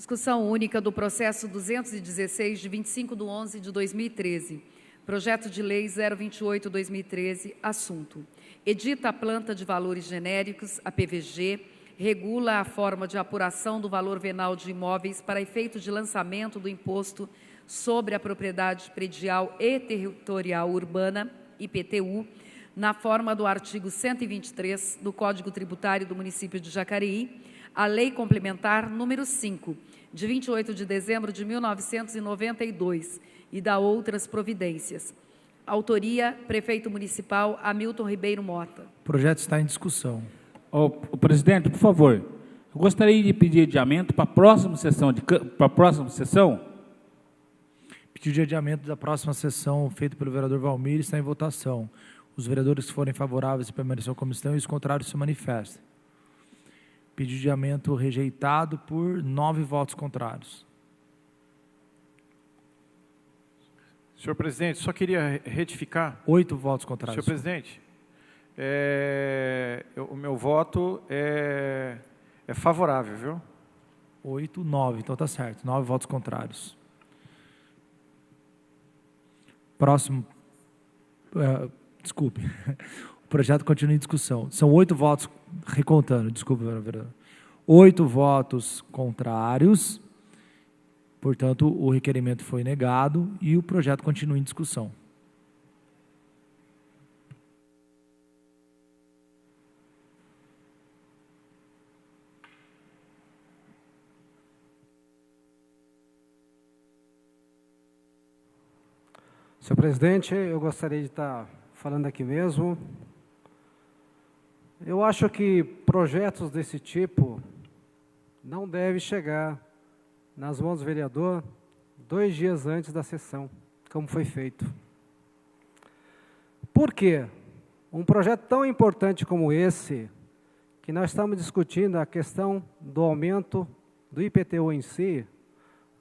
Discussão única do processo 216, de 25/11 de 2013. Projeto de Lei 028/2013, assunto: edita a planta de valores genéricos, a PVG, regula a forma de apuração do valor venal de imóveis para efeito de lançamento do Imposto sobre a Propriedade Predial e Territorial Urbana, IPTU, na forma do artigo 123 do Código Tributário do município de Jacareí, a Lei Complementar número 5, de 28 de dezembro de 1992, e da outras providências. Autoria, Prefeito Municipal Hamilton Ribeiro Mota. O projeto está em discussão. O presidente, por favor, eu gostaria de pedir adiamento para a próxima sessão. Pedido de adiamento da próxima sessão feito pelo vereador Valmir está em votação. Os vereadores que forem favoráveis permaneçam como estão e os contrários se manifestem. Pedido de adiamento rejeitado por 9 votos contrários. Senhor presidente, só queria retificar. 8 votos contrários. Senhor presidente, o meu voto é favorável, viu? 8, 9, então está certo. 9 votos contrários. Próximo. Desculpe. O projeto continua em discussão. São 8 votos, recontando, desculpe, vereador. 8 votos contrários. Portanto, o requerimento foi negado e o projeto continua em discussão. Senhor presidente, eu gostaria de estar falando aqui mesmo. Eu acho que projetos desse tipo não devem chegar nas mãos do vereador 2 dias antes da sessão, como foi feito. Por quê? Um projeto tão importante como esse, que nós estamos discutindo a questão do aumento do IPTU em si,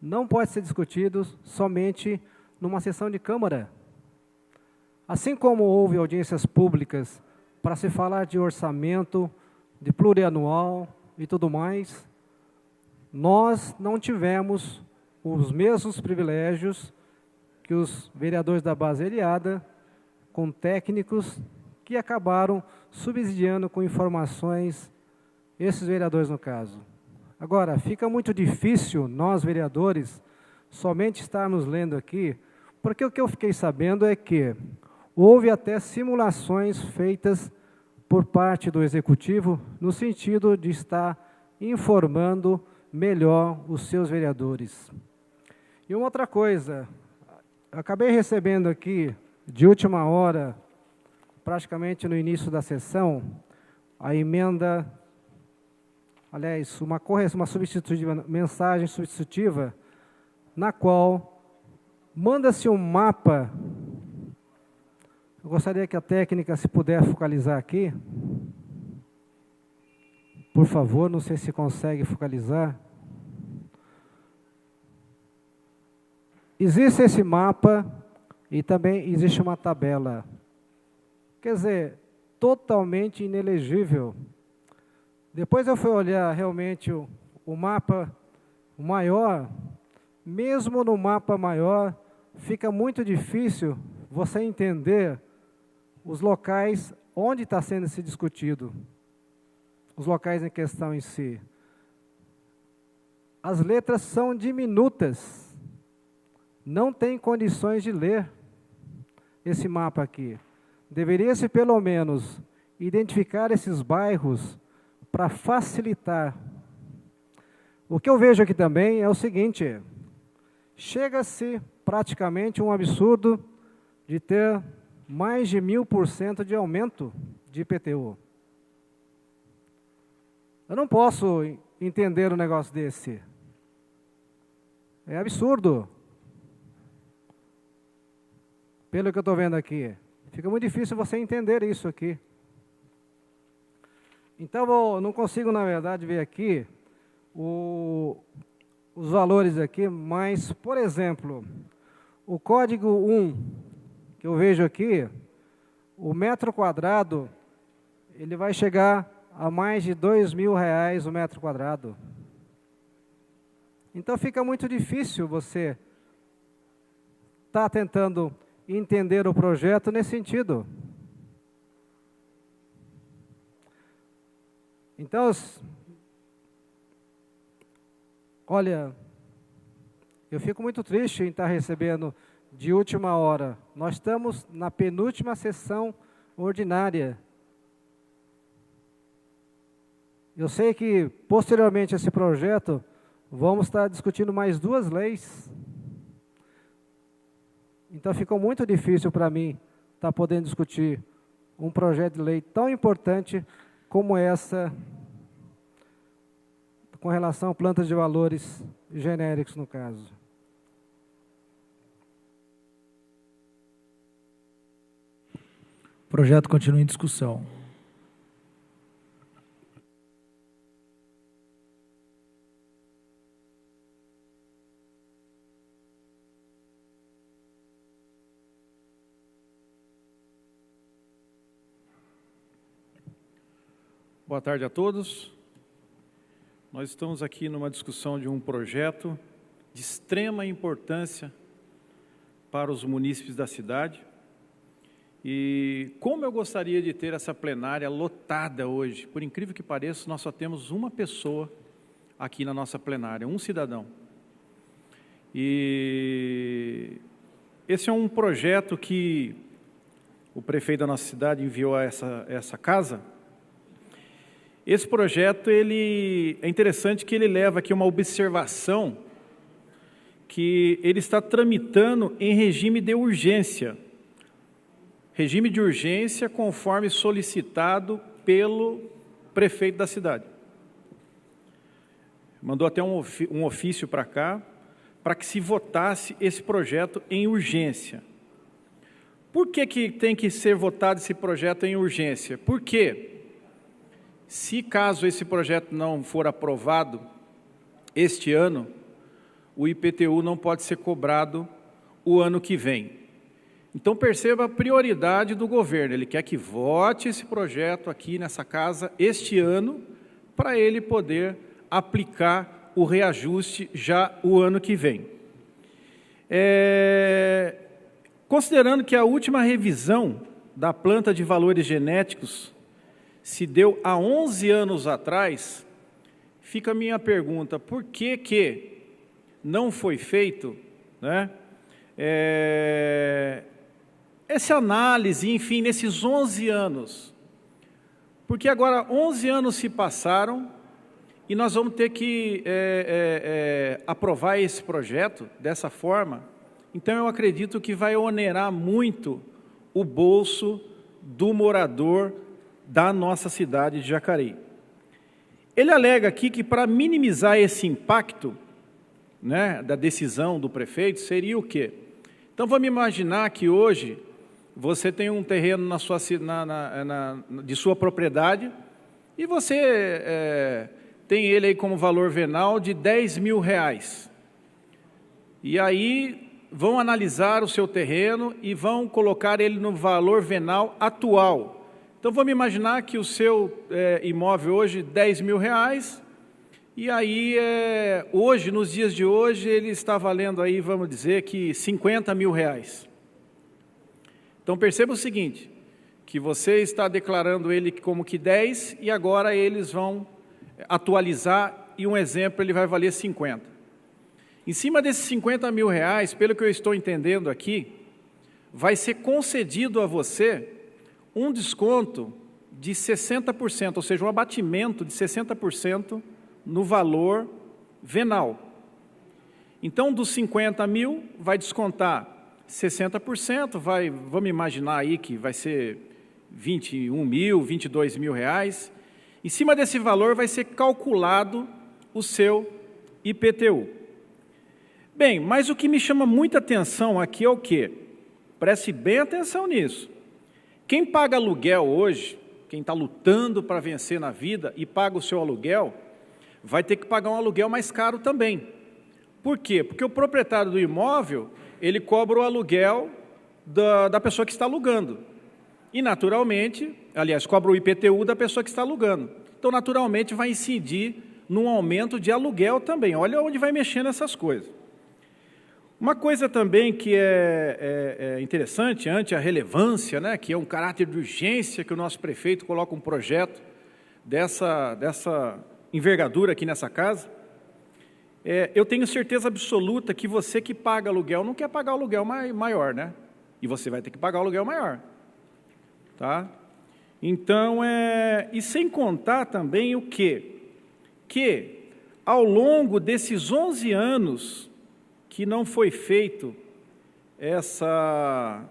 não pode ser discutido somente numa sessão de Câmara. Assim como houve audiências públicas para se falar de orçamento, de plurianual e tudo mais, nós não tivemos os mesmos privilégios que os vereadores da base aliada, com técnicos que acabaram subsidiando com informações, esses vereadores no caso. Agora, fica muito difícil nós, vereadores, somente estarmos lendo aqui, porque o que eu fiquei sabendo é que houve até simulações feitas por parte do Executivo, no sentido de estar informando melhor os seus vereadores. E uma outra coisa, acabei recebendo aqui, de última hora, praticamente no início da sessão, a emenda, aliás, uma substitutiva, mensagem substitutiva, na qual manda-se um mapa. Eu gostaria que a técnica, se puder focalizar aqui, por favor, não sei se consegue focalizar. Existe esse mapa e também existe uma tabela. Quer dizer, totalmente inelegível. Depois eu fui olhar realmente o mapa maior. Mesmo no mapa maior, fica muito difícil você entender os locais onde está sendo se discutido, os locais em questão em si. As letras são diminutas, não tem condições de ler esse mapa aqui. Deveria-se, pelo menos, identificar esses bairros para facilitar. O que eu vejo aqui também é o seguinte: chega-se praticamente um absurdo de ter mais de 1000% de aumento de IPTU. Eu não posso entender um negócio desse. É absurdo. Pelo que eu estou vendo aqui. Fica muito difícil você entender isso aqui. Então, eu não consigo, na verdade, ver aqui os valores aqui, mas, por exemplo, o código 1, que eu vejo aqui, o metro quadrado, ele vai chegar a mais de R$ 2.000 o metro quadrado. Então fica muito difícil você estar tentando entender o projeto nesse sentido. Então, olha, eu fico muito triste em estar recebendo de última hora. Nós estamos na penúltima sessão ordinária. Eu sei que, posteriormente a esse projeto, vamos estar discutindo mais 2 leis. Então, ficou muito difícil para mim estar podendo discutir um projeto de lei tão importante como essa, com relação a plantas de valores genéricos, no caso. O projeto continua em discussão. Boa tarde a todos. Nós estamos aqui numa discussão de um projeto de extrema importância para os munícipes da cidade. E como eu gostaria de ter essa plenária lotada hoje. Por incrível que pareça, nós só temos uma pessoa aqui na nossa plenária, um cidadão. E esse é um projeto que o prefeito da nossa cidade enviou a essa casa. Esse projeto, é interessante que ele leva aqui uma observação que ele está tramitando em regime de urgência. Regime de urgência conforme solicitado pelo prefeito da cidade. Mandou até um ofício para cá, para que se votasse esse projeto em urgência. Por que tem que ser votado esse projeto em urgência? Porque, se caso esse projeto não for aprovado este ano, o IPTU não pode ser cobrado o ano que vem. Então, perceba a prioridade do governo. Ele quer que vote esse projeto aqui nessa casa este ano, para ele poder aplicar o reajuste já o ano que vem. Considerando que a última revisão da planta de valores genéticos se deu há 11 anos atrás, fica a minha pergunta: por que não foi feito, né, essa análise, enfim, nesses 11 anos? Porque agora 11 anos se passaram e nós vamos ter que aprovar esse projeto dessa forma. Então, eu acredito que vai onerar muito o bolso do morador da nossa cidade de Jacareí. Ele alega aqui que, para minimizar esse impacto, né, da decisão do prefeito, seria o quê? Então, vamos imaginar que hoje você tem um terreno de sua propriedade e você tem ele aí como valor venal de R$10.000. E aí vão analisar o seu terreno e vão colocar ele no valor venal atual. Então, vamos imaginar que o seu imóvel hoje, R$10.000, e aí, hoje, nos dias de hoje, ele está valendo aí, vamos dizer que R$50.000. Então, perceba o seguinte, que você está declarando ele como que 10, e agora eles vão atualizar, e um exemplo, ele vai valer 50. Em cima desses R$50.000, pelo que eu estou entendendo aqui, vai ser concedido a você um desconto de 60%, ou seja, um abatimento de 60% no valor venal. Então, dos 50.000, vai descontar 60%, vamos imaginar aí que vai ser R$21.000, R$22.000. Em cima desse valor vai ser calculado o seu IPTU. Bem, mas o que me chama muita atenção aqui é o quê? Preste bem atenção nisso. Quem paga aluguel hoje, quem está lutando para vencer na vida e paga o seu aluguel, vai ter que pagar um aluguel mais caro também. Por quê? Porque o proprietário do imóvel, ele cobra o aluguel da pessoa que está alugando. E, naturalmente, aliás, cobra o IPTU da pessoa que está alugando. Então, naturalmente, vai incidir num aumento de aluguel também. Olha onde vai mexendo essas coisas. Uma coisa também que é interessante, ante a relevância, né, que é um caráter de urgência, que o nosso prefeito coloca um projeto dessa envergadura aqui nessa casa, eu tenho certeza absoluta que você que paga aluguel não quer pagar o aluguel maior, né? E você vai ter que pagar o aluguel maior. Tá? Então, e sem contar também o quê? Que ao longo desses 11 anos que não foi feito essa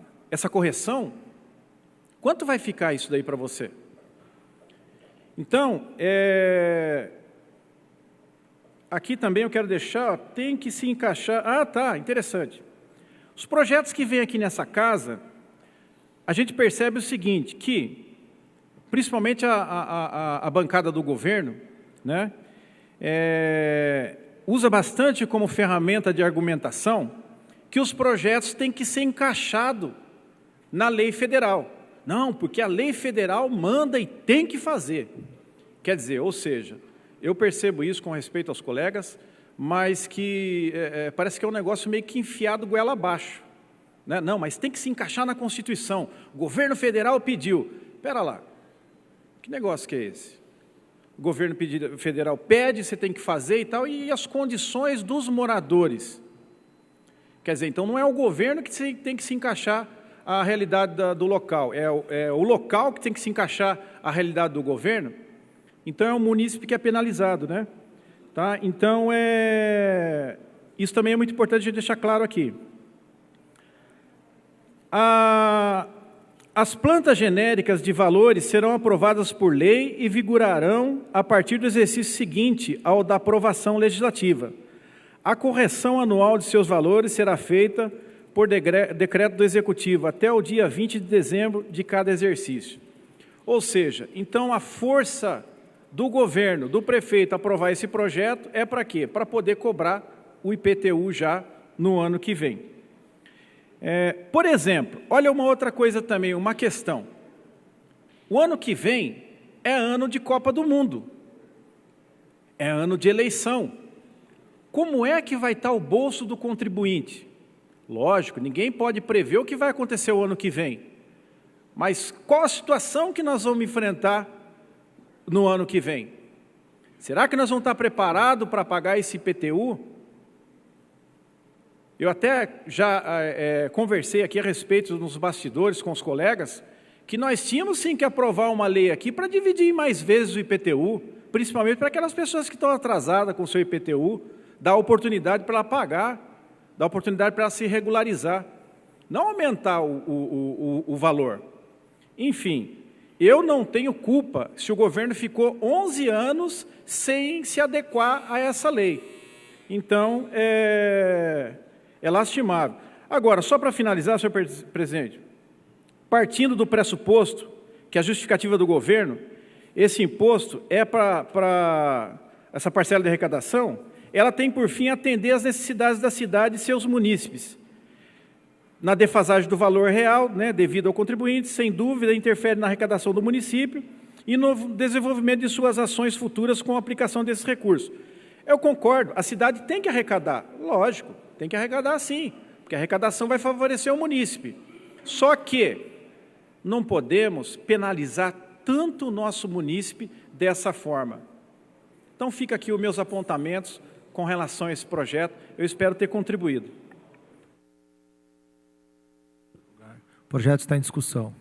correção, quanto vai ficar isso daí para você? Então, aqui também eu quero deixar, tem que se encaixar... Ah, tá, interessante. Os projetos que vêm aqui nessa casa, a gente percebe o seguinte, que, principalmente a bancada do governo, né, usa bastante como ferramenta de argumentação que os projetos têm que ser encaixados na lei federal. Não, porque a lei federal manda e tem que fazer. Quer dizer, ou seja, eu percebo isso com respeito aos colegas, mas que parece que é um negócio meio que enfiado goela abaixo. Né? Não, mas tem que se encaixar na Constituição. O governo federal pediu. Espera lá, que negócio que é esse? O governo federal pede, você tem que fazer e tal, e as condições dos moradores. Quer dizer, então não é o governo que tem que se encaixar à realidade do local, é o local que tem que se encaixar à realidade do governo. Então é o munícipe que é penalizado, né? Tá? Então, isso também é muito importante a gente deixar claro aqui. As plantas genéricas de valores serão aprovadas por lei e vigorarão a partir do exercício seguinte ao da aprovação legislativa. A correção anual de seus valores será feita por decreto do Executivo até o dia 20 de dezembro de cada exercício. Ou seja, então a força do governo, do prefeito aprovar esse projeto é para quê? Para poder cobrar o IPTU já no ano que vem. Por exemplo, olha uma outra coisa também, uma questão. O ano que vem é ano de Copa do Mundo, é ano de eleição. Como é que vai estar o bolso do contribuinte? Lógico, ninguém pode prever o que vai acontecer o ano que vem. Mas qual a situação que nós vamos enfrentar no ano que vem? Será que nós vamos estar preparados para pagar esse IPTU? Eu até já conversei aqui a respeito nos bastidores com os colegas, que nós tínhamos sim que aprovar uma lei aqui para dividir mais vezes o IPTU, principalmente para aquelas pessoas que estão atrasadas com o seu IPTU, dar oportunidade para ela pagar, dar oportunidade para ela se regularizar, não aumentar o valor. Enfim, eu não tenho culpa se o governo ficou 11 anos sem se adequar a essa lei. Então, é lastimável. Agora, só para finalizar, senhor presidente, partindo do pressuposto que a justificativa do governo, esse imposto é para essa parcela de arrecadação, ela tem por fim atender às necessidades da cidade e seus munícipes. Na defasagem do valor real, né, devido ao contribuinte, sem dúvida, interfere na arrecadação do município e no desenvolvimento de suas ações futuras com a aplicação desses recursos. Eu concordo, a cidade tem que arrecadar, lógico, tem que arrecadar sim, porque a arrecadação vai favorecer o munícipe. Só que não podemos penalizar tanto o nosso munícipe dessa forma. Então, fica aqui os meus apontamentos com relação a esse projeto. Eu espero ter contribuído. O projeto está em discussão.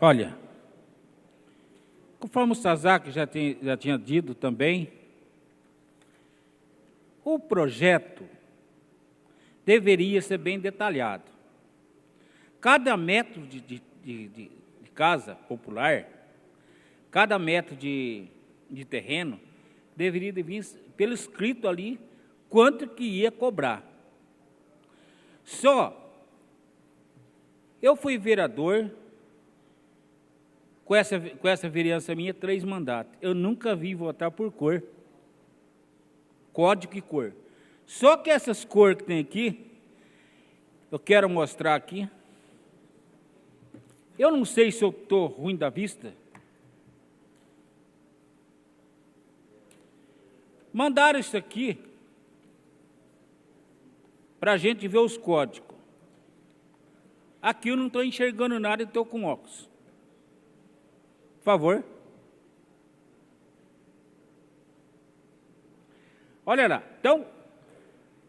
Olha, conforme o Sazak já tinha dito também, o projeto deveria ser bem detalhado. Cada metro de casa popular, cada metro de terreno, deveria vir pelo escrito ali quanto que ia cobrar. Só, eu fui vereador com essa vereança minha, 3 mandatos. Eu nunca vi votar por cor, código e cor. Só que essas cores que tem aqui, eu quero mostrar aqui. Eu não sei se eu estou ruim da vista. Mandaram isso aqui para a gente ver os códigos. Aqui eu não estou enxergando nada e estou com óculos. Por favor. Olha lá. Então,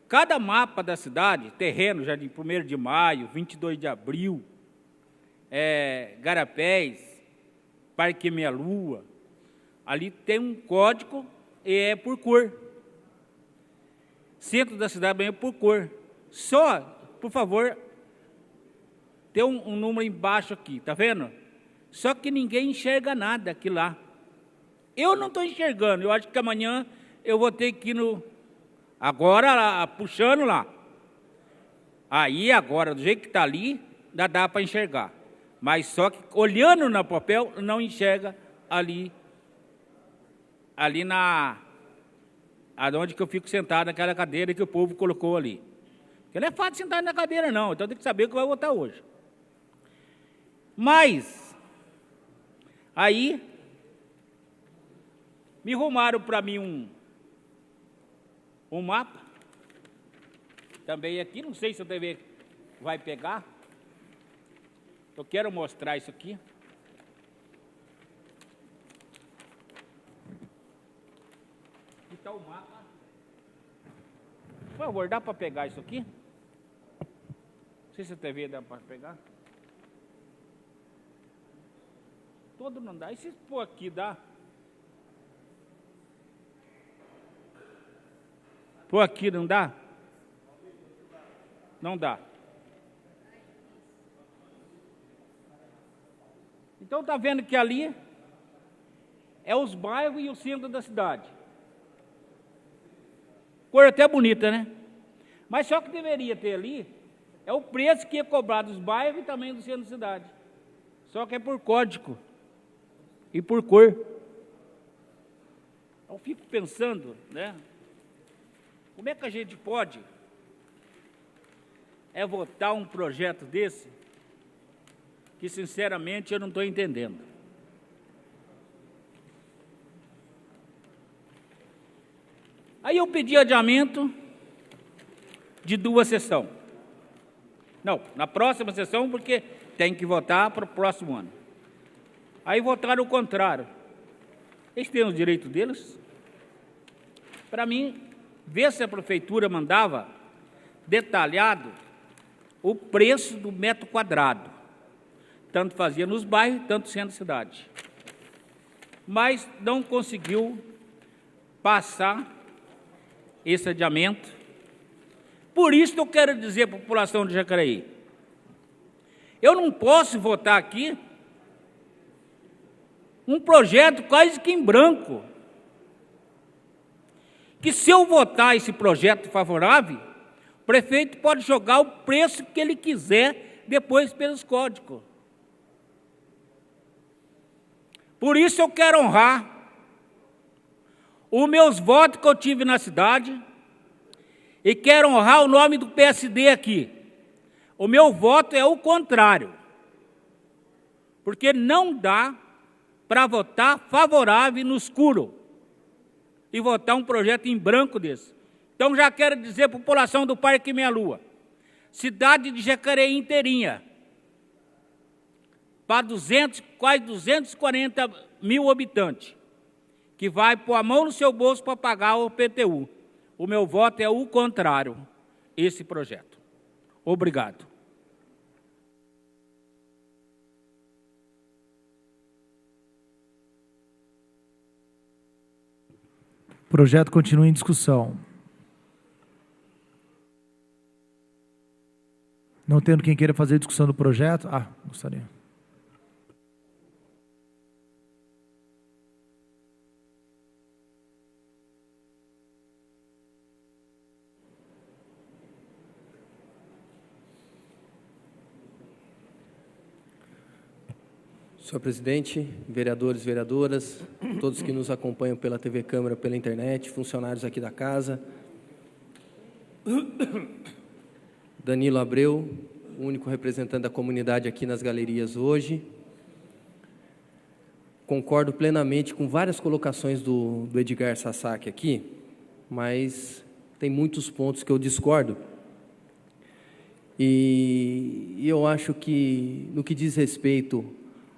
cada mapa da cidade, terreno, Jardim 1º de Maio, 22 de abril, Garapés, Parque Meia Lua, ali tem um código e é por cor. Centro da cidade também é por cor. Só, por favor, tem um número embaixo aqui, tá vendo? Só que ninguém enxerga nada aqui lá. Eu não estou enxergando, eu acho que amanhã eu vou ter que ir no... Agora, lá, puxando lá. Aí, agora, do jeito que está ali, dá para enxergar. Mas só que, olhando no papel, não enxerga ali onde que eu fico sentado, naquela cadeira que o povo colocou ali. Porque não é fácil sentar na cadeira, não. Então tem que saber o que vai votar hoje. Mas, aí, me arrumaram para mim um mapa. Também aqui, não sei se a TV vai pegar. Eu quero mostrar isso aqui. Aqui está o mapa. Por favor, dá para pegar isso aqui? Não sei se a TV dá para pegar. Todo não dá. E se pôr aqui, dá? Pôr aqui não dá? Não dá. Então está vendo que ali é os bairros e o centro da cidade. Cor até bonita, né? Mas só que deveria ter ali é o preço que é cobrado dos bairros e também do centro da cidade. Só que é por código e por cor. Eu fico pensando, né? Como é que a gente pode votar um projeto desse que, sinceramente, eu não estou entendendo. Aí eu pedi adiamento de 2 sessões. Não, na próxima sessão, porque tem que votar para o próximo ano. Aí votaram o contrário. Eles têm os direitos deles. Para mim, ver se a prefeitura mandava detalhado o preço do metro quadrado. Tanto fazia nos bairros, tanto sendo cidade. Mas não conseguiu passar esse adiamento. Por isso que eu quero dizer para a população de Jacareí, eu não posso votar aqui um projeto quase que em branco. Que se eu votar esse projeto favorável, o prefeito pode jogar o preço que ele quiser depois pelos códigos. Por isso eu quero honrar os meus votos que eu tive na cidade e quero honrar o nome do PSD aqui. O meu voto é o contrário, porque não dá para votar favorável no escuro e votar um projeto em branco desse. Então já quero dizer para a população do Parque Meia Lua, cidade de Jacareí inteirinha, para quase 240 mil habitantes, que vai pôr a mão no seu bolso para pagar o PTU. O meu voto é o contrário, esse projeto. Obrigado. O projeto continua em discussão. Não tendo quem queira fazer discussão do projeto? Gostaria. Senhor presidente, vereadores, vereadoras, todos que nos acompanham pela TV Câmara, pela internet, funcionários aqui da casa. Danilo Abreu, o único representante da comunidade aqui nas galerias hoje. Concordo plenamente com várias colocações do Edgar Sasaki aqui, mas tem muitos pontos que eu discordo. E eu acho que, no que diz respeito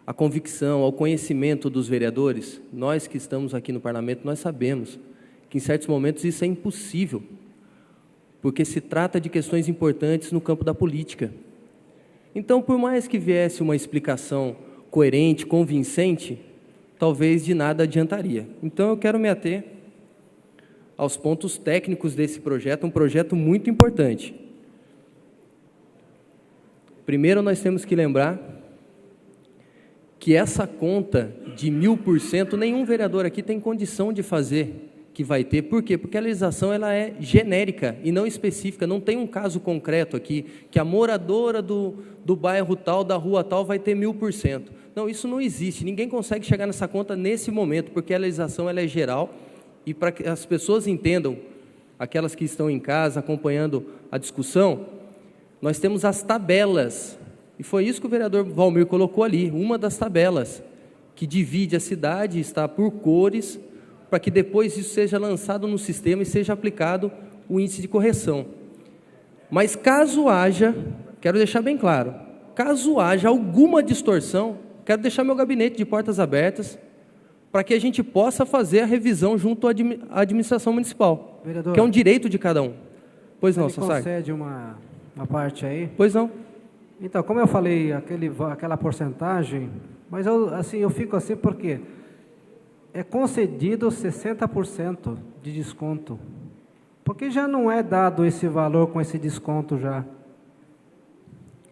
à convicção, ao conhecimento dos vereadores, nós que estamos aqui no parlamento, nós sabemos que em certos momentos isso é impossível, porque se trata de questões importantes no campo da política. Então, por mais que viesse uma explicação coerente, convincente, talvez de nada adiantaria. Então, eu quero me ater aos pontos técnicos desse projeto, um projeto muito importante. Primeiro, nós temos que lembrar que essa conta de 1000%, nenhum vereador aqui tem condição de fazer, que vai ter. Por quê? Porque a legislação ela é genérica e não específica, não tem um caso concreto aqui, que a moradora do bairro tal, da rua tal, vai ter 1000%. Não, isso não existe, ninguém consegue chegar nessa conta nesse momento, porque a legislação ela é geral, e para que as pessoas entendam, aquelas que estão em casa acompanhando a discussão, nós temos as tabelas, e foi isso que o vereador Valmir colocou ali, uma das tabelas, que divide a cidade, está por cores, para que depois isso seja lançado no sistema e seja aplicado o índice de correção. Mas caso haja, quero deixar bem claro, caso haja alguma distorção, quero deixar meu gabinete de portas abertas, para que a gente possa fazer a revisão junto à administração municipal, vereador, que é um direito de cada um. Pois não, Sasaki? Concede uma parte aí? Pois não. Então, como eu falei, aquela porcentagem, mas eu fico assim porque é concedido 60% de desconto. Porque já não é dado esse valor com esse desconto já.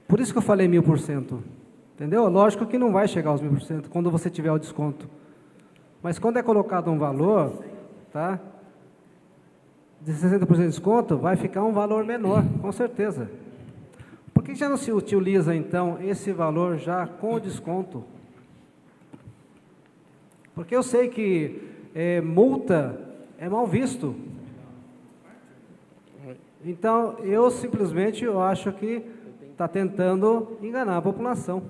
Por isso que eu falei 1000%. Entendeu? Lógico que não vai chegar aos 1000% quando você tiver o desconto. Mas quando é colocado um valor, tá, de 60% de desconto, vai ficar um valor menor, com certeza. Por que já não se utiliza, então, esse valor já com o desconto? Porque eu sei que multa é mal visto. Então, eu acho que está tentando enganar a população.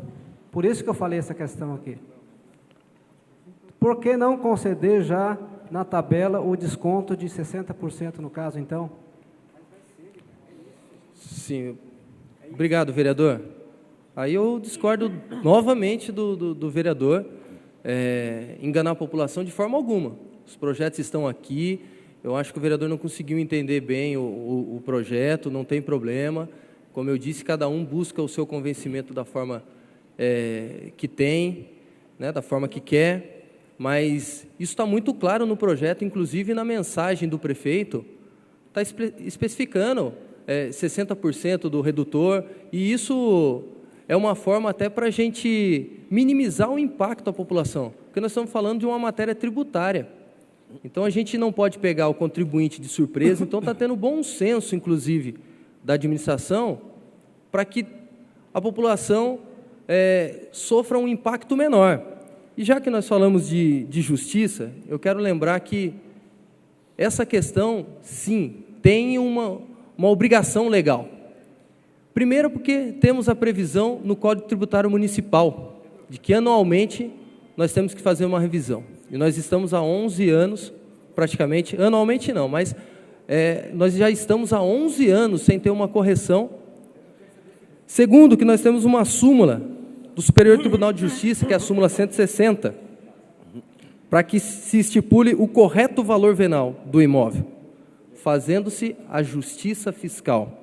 Por isso que eu falei essa questão aqui. Por que não conceder já na tabela o desconto de 60% no caso, então? Sim. Obrigado, vereador. Aí eu discordo novamente do vereador enganar a população de forma alguma. Os projetos estão aqui, eu acho que o vereador não conseguiu entender bem o projeto, não tem problema. Como eu disse, cada um busca o seu convencimento da forma que tem, né, da forma que quer, mas isso está muito claro no projeto, inclusive na mensagem do prefeito, está especificando 60% do redutor, e isso é uma forma até para a gente minimizar o impacto à população, porque nós estamos falando de uma matéria tributária. Então, a gente não pode pegar o contribuinte de surpresa, então está tendo bom senso, inclusive, da administração, para que a população sofra um impacto menor. E já que nós falamos de justiça, eu quero lembrar que essa questão, sim, tem uma obrigação legal. Primeiro, porque temos a previsão no Código Tributário Municipal, de que anualmente nós temos que fazer uma revisão. E nós estamos há 11 anos, praticamente, anualmente não, mas nós já estamos há 11 anos sem ter uma correção. Segundo, que nós temos uma súmula do Superior Tribunal de Justiça, que é a súmula 160, para que se estipule o correto valor venal do imóvel, fazendo-se a justiça fiscal.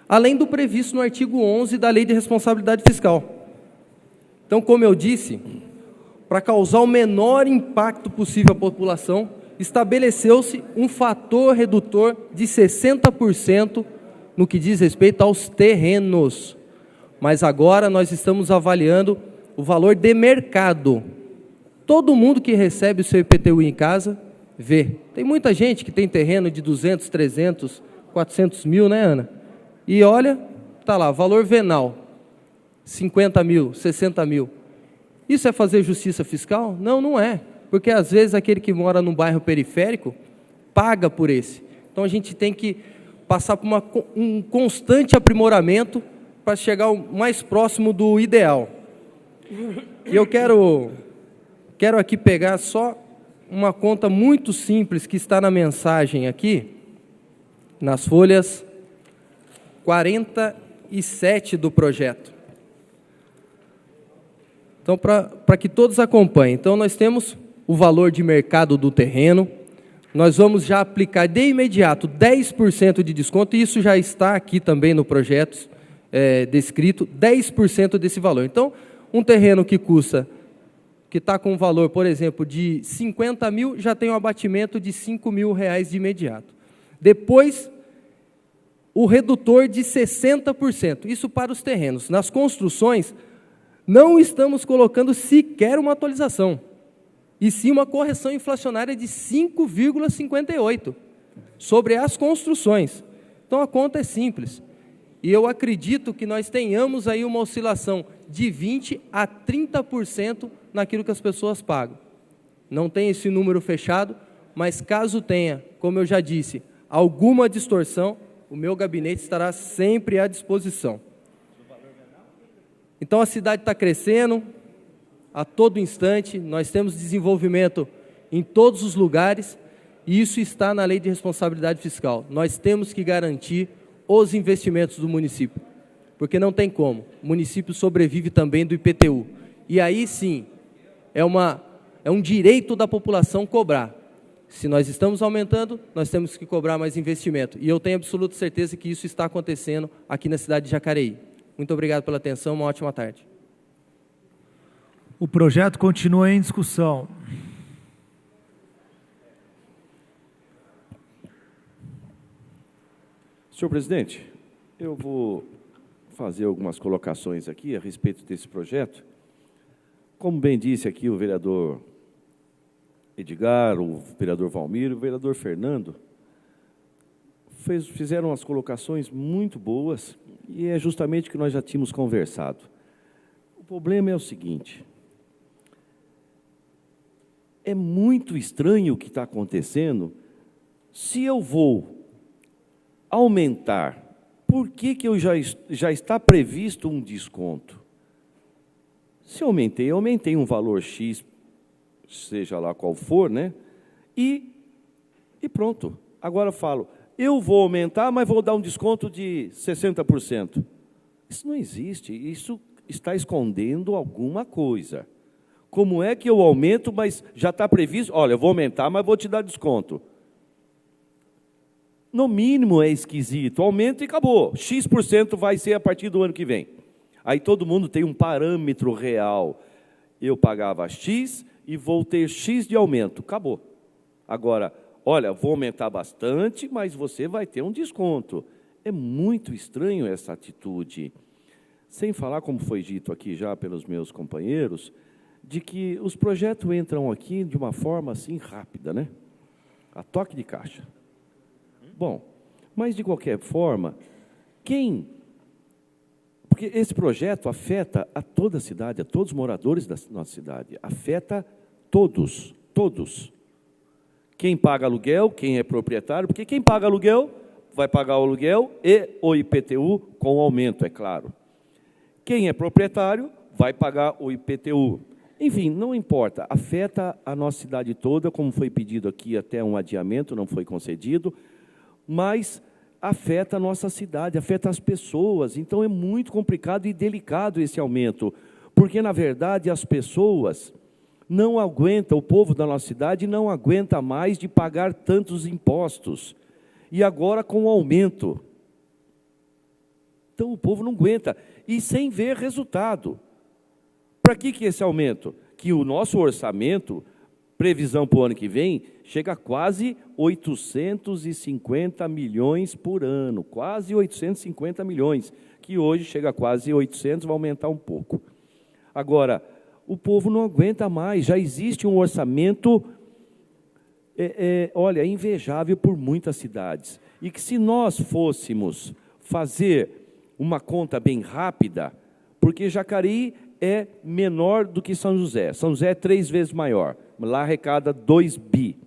Além do previsto no artigo 11 da Lei de Responsabilidade Fiscal. Então, como eu disse, para causar o menor impacto possível à população, estabeleceu-se um fator redutor de 60% no que diz respeito aos terrenos. Mas agora nós estamos avaliando o valor de mercado. Todo mundo que recebe o seu IPTU em casa vê. Tem muita gente que tem terreno de 200, 300, 400 mil, né, Ana? E olha, está lá, valor venal, 50 mil, 60 mil. Isso é fazer justiça fiscal? Não, não é. Porque, às vezes, aquele que mora num bairro periférico paga por esse. Então, a gente tem que passar por um constante aprimoramento para chegar o mais próximo do ideal. E eu quero aqui pegar só uma conta muito simples que está na mensagem aqui, nas folhas 47 do projeto. Então, para que todos acompanhem. Então, nós temos o valor de mercado do terreno, nós vamos já aplicar de imediato 10% de desconto, e isso já está aqui também no projeto descrito, 10% desse valor. Então, um terreno que está com um valor, por exemplo, de 50 mil, já tem um abatimento de R$5.000 de imediato. Depois, o redutor de 60%, isso para os terrenos. Nas construções, não estamos colocando sequer uma atualização, e sim uma correção inflacionária de 5,58% sobre as construções. Então, a conta é simples. E eu acredito que nós tenhamos aí uma oscilação de 20% a 30% naquilo que as pessoas pagam. Não tem esse número fechado, mas caso tenha, como eu já disse, alguma distorção, o meu gabinete estará sempre à disposição. Então, a cidade está crescendo a todo instante, nós temos desenvolvimento em todos os lugares, e isso está na Lei de Responsabilidade Fiscal. Nós temos que garantir os investimentos do município, porque não tem como. O município sobrevive também do IPTU. E aí, sim, é um direito da população cobrar. Se nós estamos aumentando, nós temos que cobrar mais investimento. E eu tenho absoluta certeza que isso está acontecendo aqui na cidade de Jacareí. Muito obrigado pela atenção, uma ótima tarde. O projeto continua em discussão. Senhor presidente, eu vou fazer algumas colocações aqui a respeito desse projeto. Como bem disse aqui o vereador Edgar, o vereador Valmir, o vereador Fernando, fizeram as colocações muito boas, e é justamente o que nós já tínhamos conversado. O problema é o seguinte: é muito estranho o que está acontecendo. Se eu vou aumentar, por que já está previsto um desconto? Se eu aumentei um valor X, seja lá qual for, né? E pronto. Agora eu falo, eu vou aumentar, mas vou dar um desconto de 60%. Isso não existe, isso está escondendo alguma coisa. Como é que eu aumento, mas já está previsto? Olha, eu vou aumentar, mas vou te dar desconto. No mínimo é esquisito, aumenta e acabou. X% vai ser a partir do ano que vem. Aí todo mundo tem um parâmetro real. Eu pagava X e vou ter X de aumento, acabou. Agora, olha, vou aumentar bastante, mas você vai ter um desconto. É muito estranho essa atitude. Sem falar, como foi dito aqui já pelos meus companheiros, de que os projetos entram aqui de uma forma assim rápida, né? A toque de caixa. Bom, mas de qualquer forma, porque esse projeto afeta a toda a cidade, a todos os moradores da nossa cidade, afeta todos. Quem paga aluguel, quem é proprietário, porque quem paga aluguel vai pagar o aluguel e o IPTU com aumento, é claro. Quem é proprietário vai pagar o IPTU. Enfim, não importa, afeta a nossa cidade toda, como foi pedido aqui até um adiamento, não foi concedido, mas afeta a nossa cidade, afeta as pessoas. Então é muito complicado e delicado esse aumento, porque na verdade as pessoas não aguentam, o povo da nossa cidade não aguenta mais de pagar tantos impostos, e agora com o aumento. Então o povo não aguenta, e sem ver resultado. Para que esse aumento? Que o nosso orçamento, previsão para o ano que vem, chega a quase 850 milhões por ano, quase 850 milhões, que hoje chega a quase 800, vai aumentar um pouco. Agora, o povo não aguenta mais, já existe um orçamento, olha, invejável por muitas cidades, e que se nós fôssemos fazer uma conta bem rápida, porque Jacareí é menor do que São José. São José é 3 vezes maior. Lá arrecada 2 bi.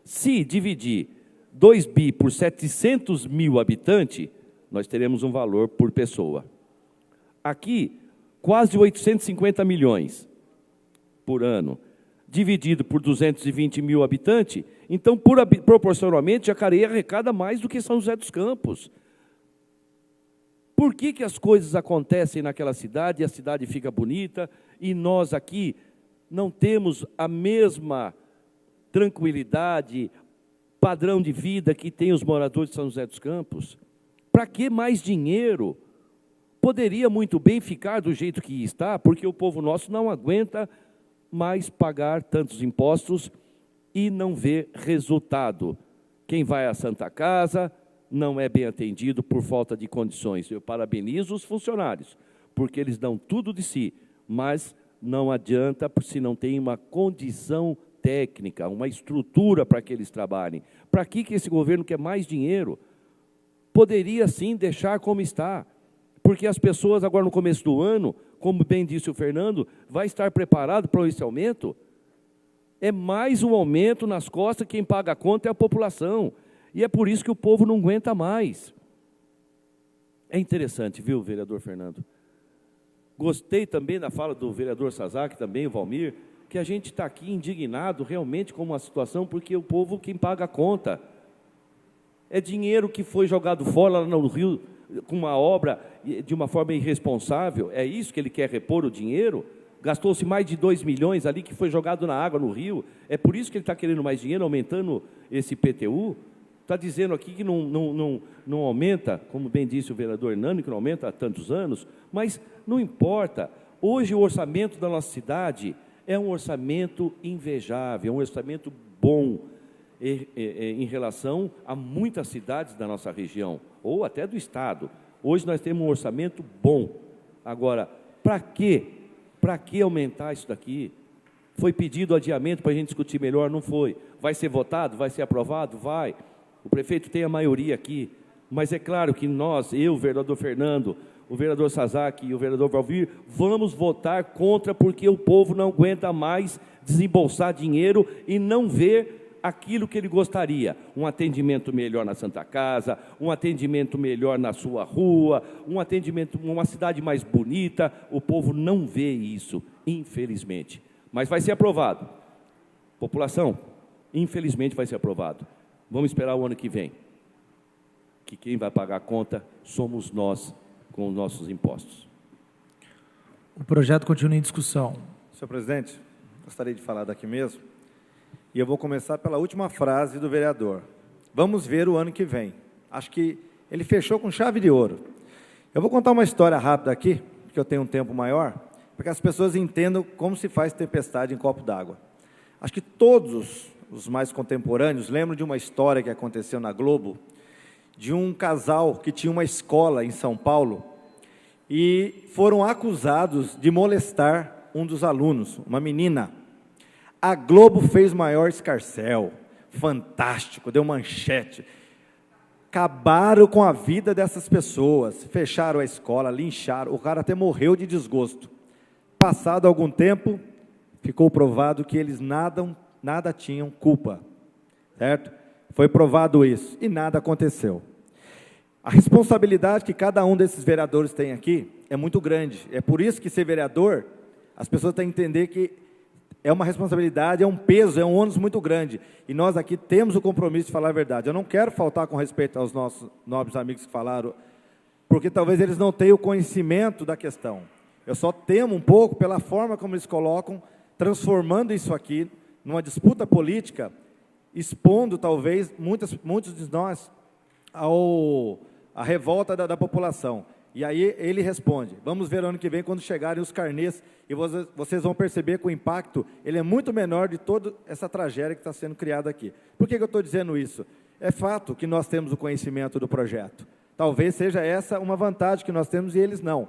Se dividir 2 bi por 700 mil habitantes, nós teremos um valor por pessoa. Aqui, quase 850 milhões por ano, dividido por 220 mil habitantes, então, proporcionalmente, Jacareí arrecada mais do que São José dos Campos. Por que as coisas acontecem naquela cidade e a cidade fica bonita e nós aqui não temos a mesma tranquilidade, padrão de vida que tem os moradores de São José dos Campos? Para que mais dinheiro? Poderia muito bem ficar do jeito que está, porque o povo nosso não aguenta mais pagar tantos impostos e não vê resultado. Quem vai à Santa Casa não é bem atendido por falta de condições. Eu parabenizo os funcionários, porque eles dão tudo de si, mas não adianta se não tem uma condição técnica, uma estrutura para que eles trabalhem. Para que esse governo quer mais dinheiro? Poderia, sim, deixar como está, porque as pessoas agora no começo do ano, como bem disse o Fernando, vai estar preparado para esse aumento? É mais um aumento nas costas, quem paga a conta é a população. E é por isso que o povo não aguenta mais. É interessante, viu, vereador Fernando? Gostei também da fala do vereador Sazak, também o Valmir, que a gente está aqui indignado realmente com uma situação, porque o povo quem paga a conta. É dinheiro que foi jogado fora lá no Rio, com uma obra de uma forma irresponsável. É isso que ele quer repor o dinheiro? Gastou-se mais de 2 milhões ali que foi jogado na água no Rio. É por isso que ele está querendo mais dinheiro, aumentando esse IPTU? Está dizendo aqui que não aumenta, como bem disse o vereador Hernani, que não aumenta há tantos anos, mas não importa. Hoje o orçamento da nossa cidade é um orçamento invejável, é um orçamento bom em relação a muitas cidades da nossa região, ou até do Estado. Hoje nós temos um orçamento bom. Agora, para quê? Para que aumentar isso daqui? Foi pedido adiamento para a gente discutir melhor? Não foi. Vai ser votado? Vai ser aprovado? Vai. O prefeito tem a maioria aqui, mas é claro que nós, eu, o vereador Fernando, o vereador Sazak e o vereador Valmir, vamos votar contra, porque o povo não aguenta mais desembolsar dinheiro e não ver aquilo que ele gostaria. Um atendimento melhor na Santa Casa, um atendimento melhor na sua rua, um atendimento, uma cidade mais bonita. O povo não vê isso, infelizmente. Mas vai ser aprovado. População, infelizmente vai ser aprovado. Vamos esperar o ano que vem, que quem vai pagar a conta somos nós, com os nossos impostos. O projeto continua em discussão. Senhor presidente, gostaria de falar daqui mesmo, e eu vou começar pela última frase do vereador. Vamos ver o ano que vem. Acho que ele fechou com chave de ouro. Eu vou contar uma história rápida aqui, porque eu tenho um tempo maior, para que as pessoas entendam como se faz tempestade em copo d'água. Acho que todos os mais contemporâneos lembram de uma história que aconteceu na Globo, de um casal que tinha uma escola em São Paulo e foram acusados de molestar um dos alunos, uma menina. A Globo fez maior escarcéu, fantástico, deu manchete. Acabaram com a vida dessas pessoas, fecharam a escola, lincharam, o cara até morreu de desgosto. Passado algum tempo, ficou provado que eles nada tinham culpa, certo? Foi provado isso e nada aconteceu. A responsabilidade que cada um desses vereadores tem aqui é muito grande. É por isso que ser vereador, as pessoas têm que entender que é uma responsabilidade, é um peso, é um ônus muito grande. E nós aqui temos o compromisso de falar a verdade. Eu não quero faltar com respeito aos nossos nobres amigos que falaram, porque talvez eles não tenham o conhecimento da questão. Eu só temo um pouco pela forma como eles colocam, transformando isso aqui numa disputa política, expondo talvez muitos de nós à revolta da população. E aí ele responde, vamos ver ano que vem quando chegarem os carnês, e vocês vão perceber que o impacto ele é muito menor de toda essa tragédia que está sendo criada aqui. Por que eu estou dizendo isso? É fato que nós temos o conhecimento do projeto. Talvez seja essa uma vantagem que nós temos e eles não.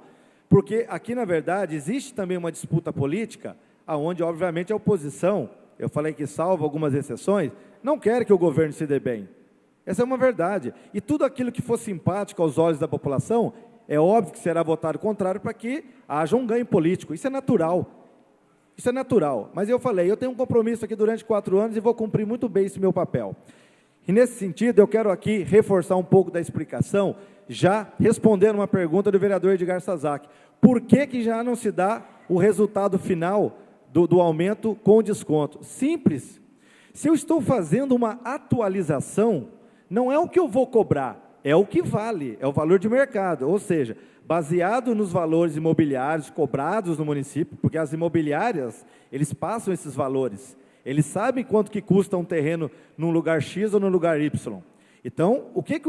Porque aqui, na verdade, existe também uma disputa política, onde, obviamente, a oposição, eu falei que salvo algumas exceções, não quer que o governo se dê bem. Essa é uma verdade. E tudo aquilo que for simpático aos olhos da população, É óbvio que será votado contrário para que haja um ganho político. Isso é natural. Isso é natural. Mas eu falei, eu tenho um compromisso aqui durante 4 anos e vou cumprir muito bem esse meu papel. E, nesse sentido, eu quero aqui reforçar um pouco da explicação, já respondendo uma pergunta do vereador Edgar Sazak. Por que já não se dá o resultado final do aumento com desconto? Simples. Se eu estou fazendo uma atualização, não é o que eu vou cobrar, é o que vale, é o valor de mercado, ou seja, baseado nos valores imobiliários cobrados no município, porque as imobiliárias, eles passam esses valores, eles sabem quanto que custa um terreno num lugar X ou no lugar Y. Então, o que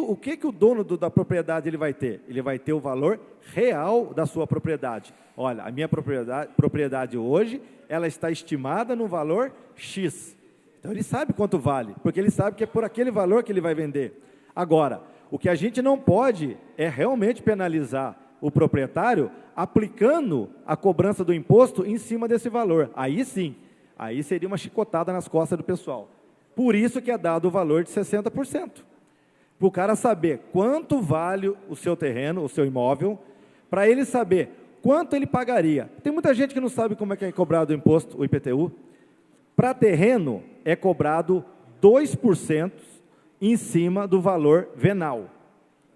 o dono da propriedade ele vai ter? Ele vai ter o valor real da sua propriedade. Olha, a minha propriedade hoje, ela está estimada no valor X. Então, ele sabe quanto vale, porque ele sabe que é por aquele valor que ele vai vender. Agora, o que a gente não pode é realmente penalizar o proprietário aplicando a cobrança do imposto em cima desse valor. Aí sim, aí seria uma chicotada nas costas do pessoal. Por isso que é dado o valor de 60%. Para o cara saber quanto vale o seu terreno, o seu imóvel, para ele saber quanto ele pagaria. Tem muita gente que não sabe como é que é cobrado o imposto, o IPTU. Para terreno, é cobrado 2% em cima do valor venal.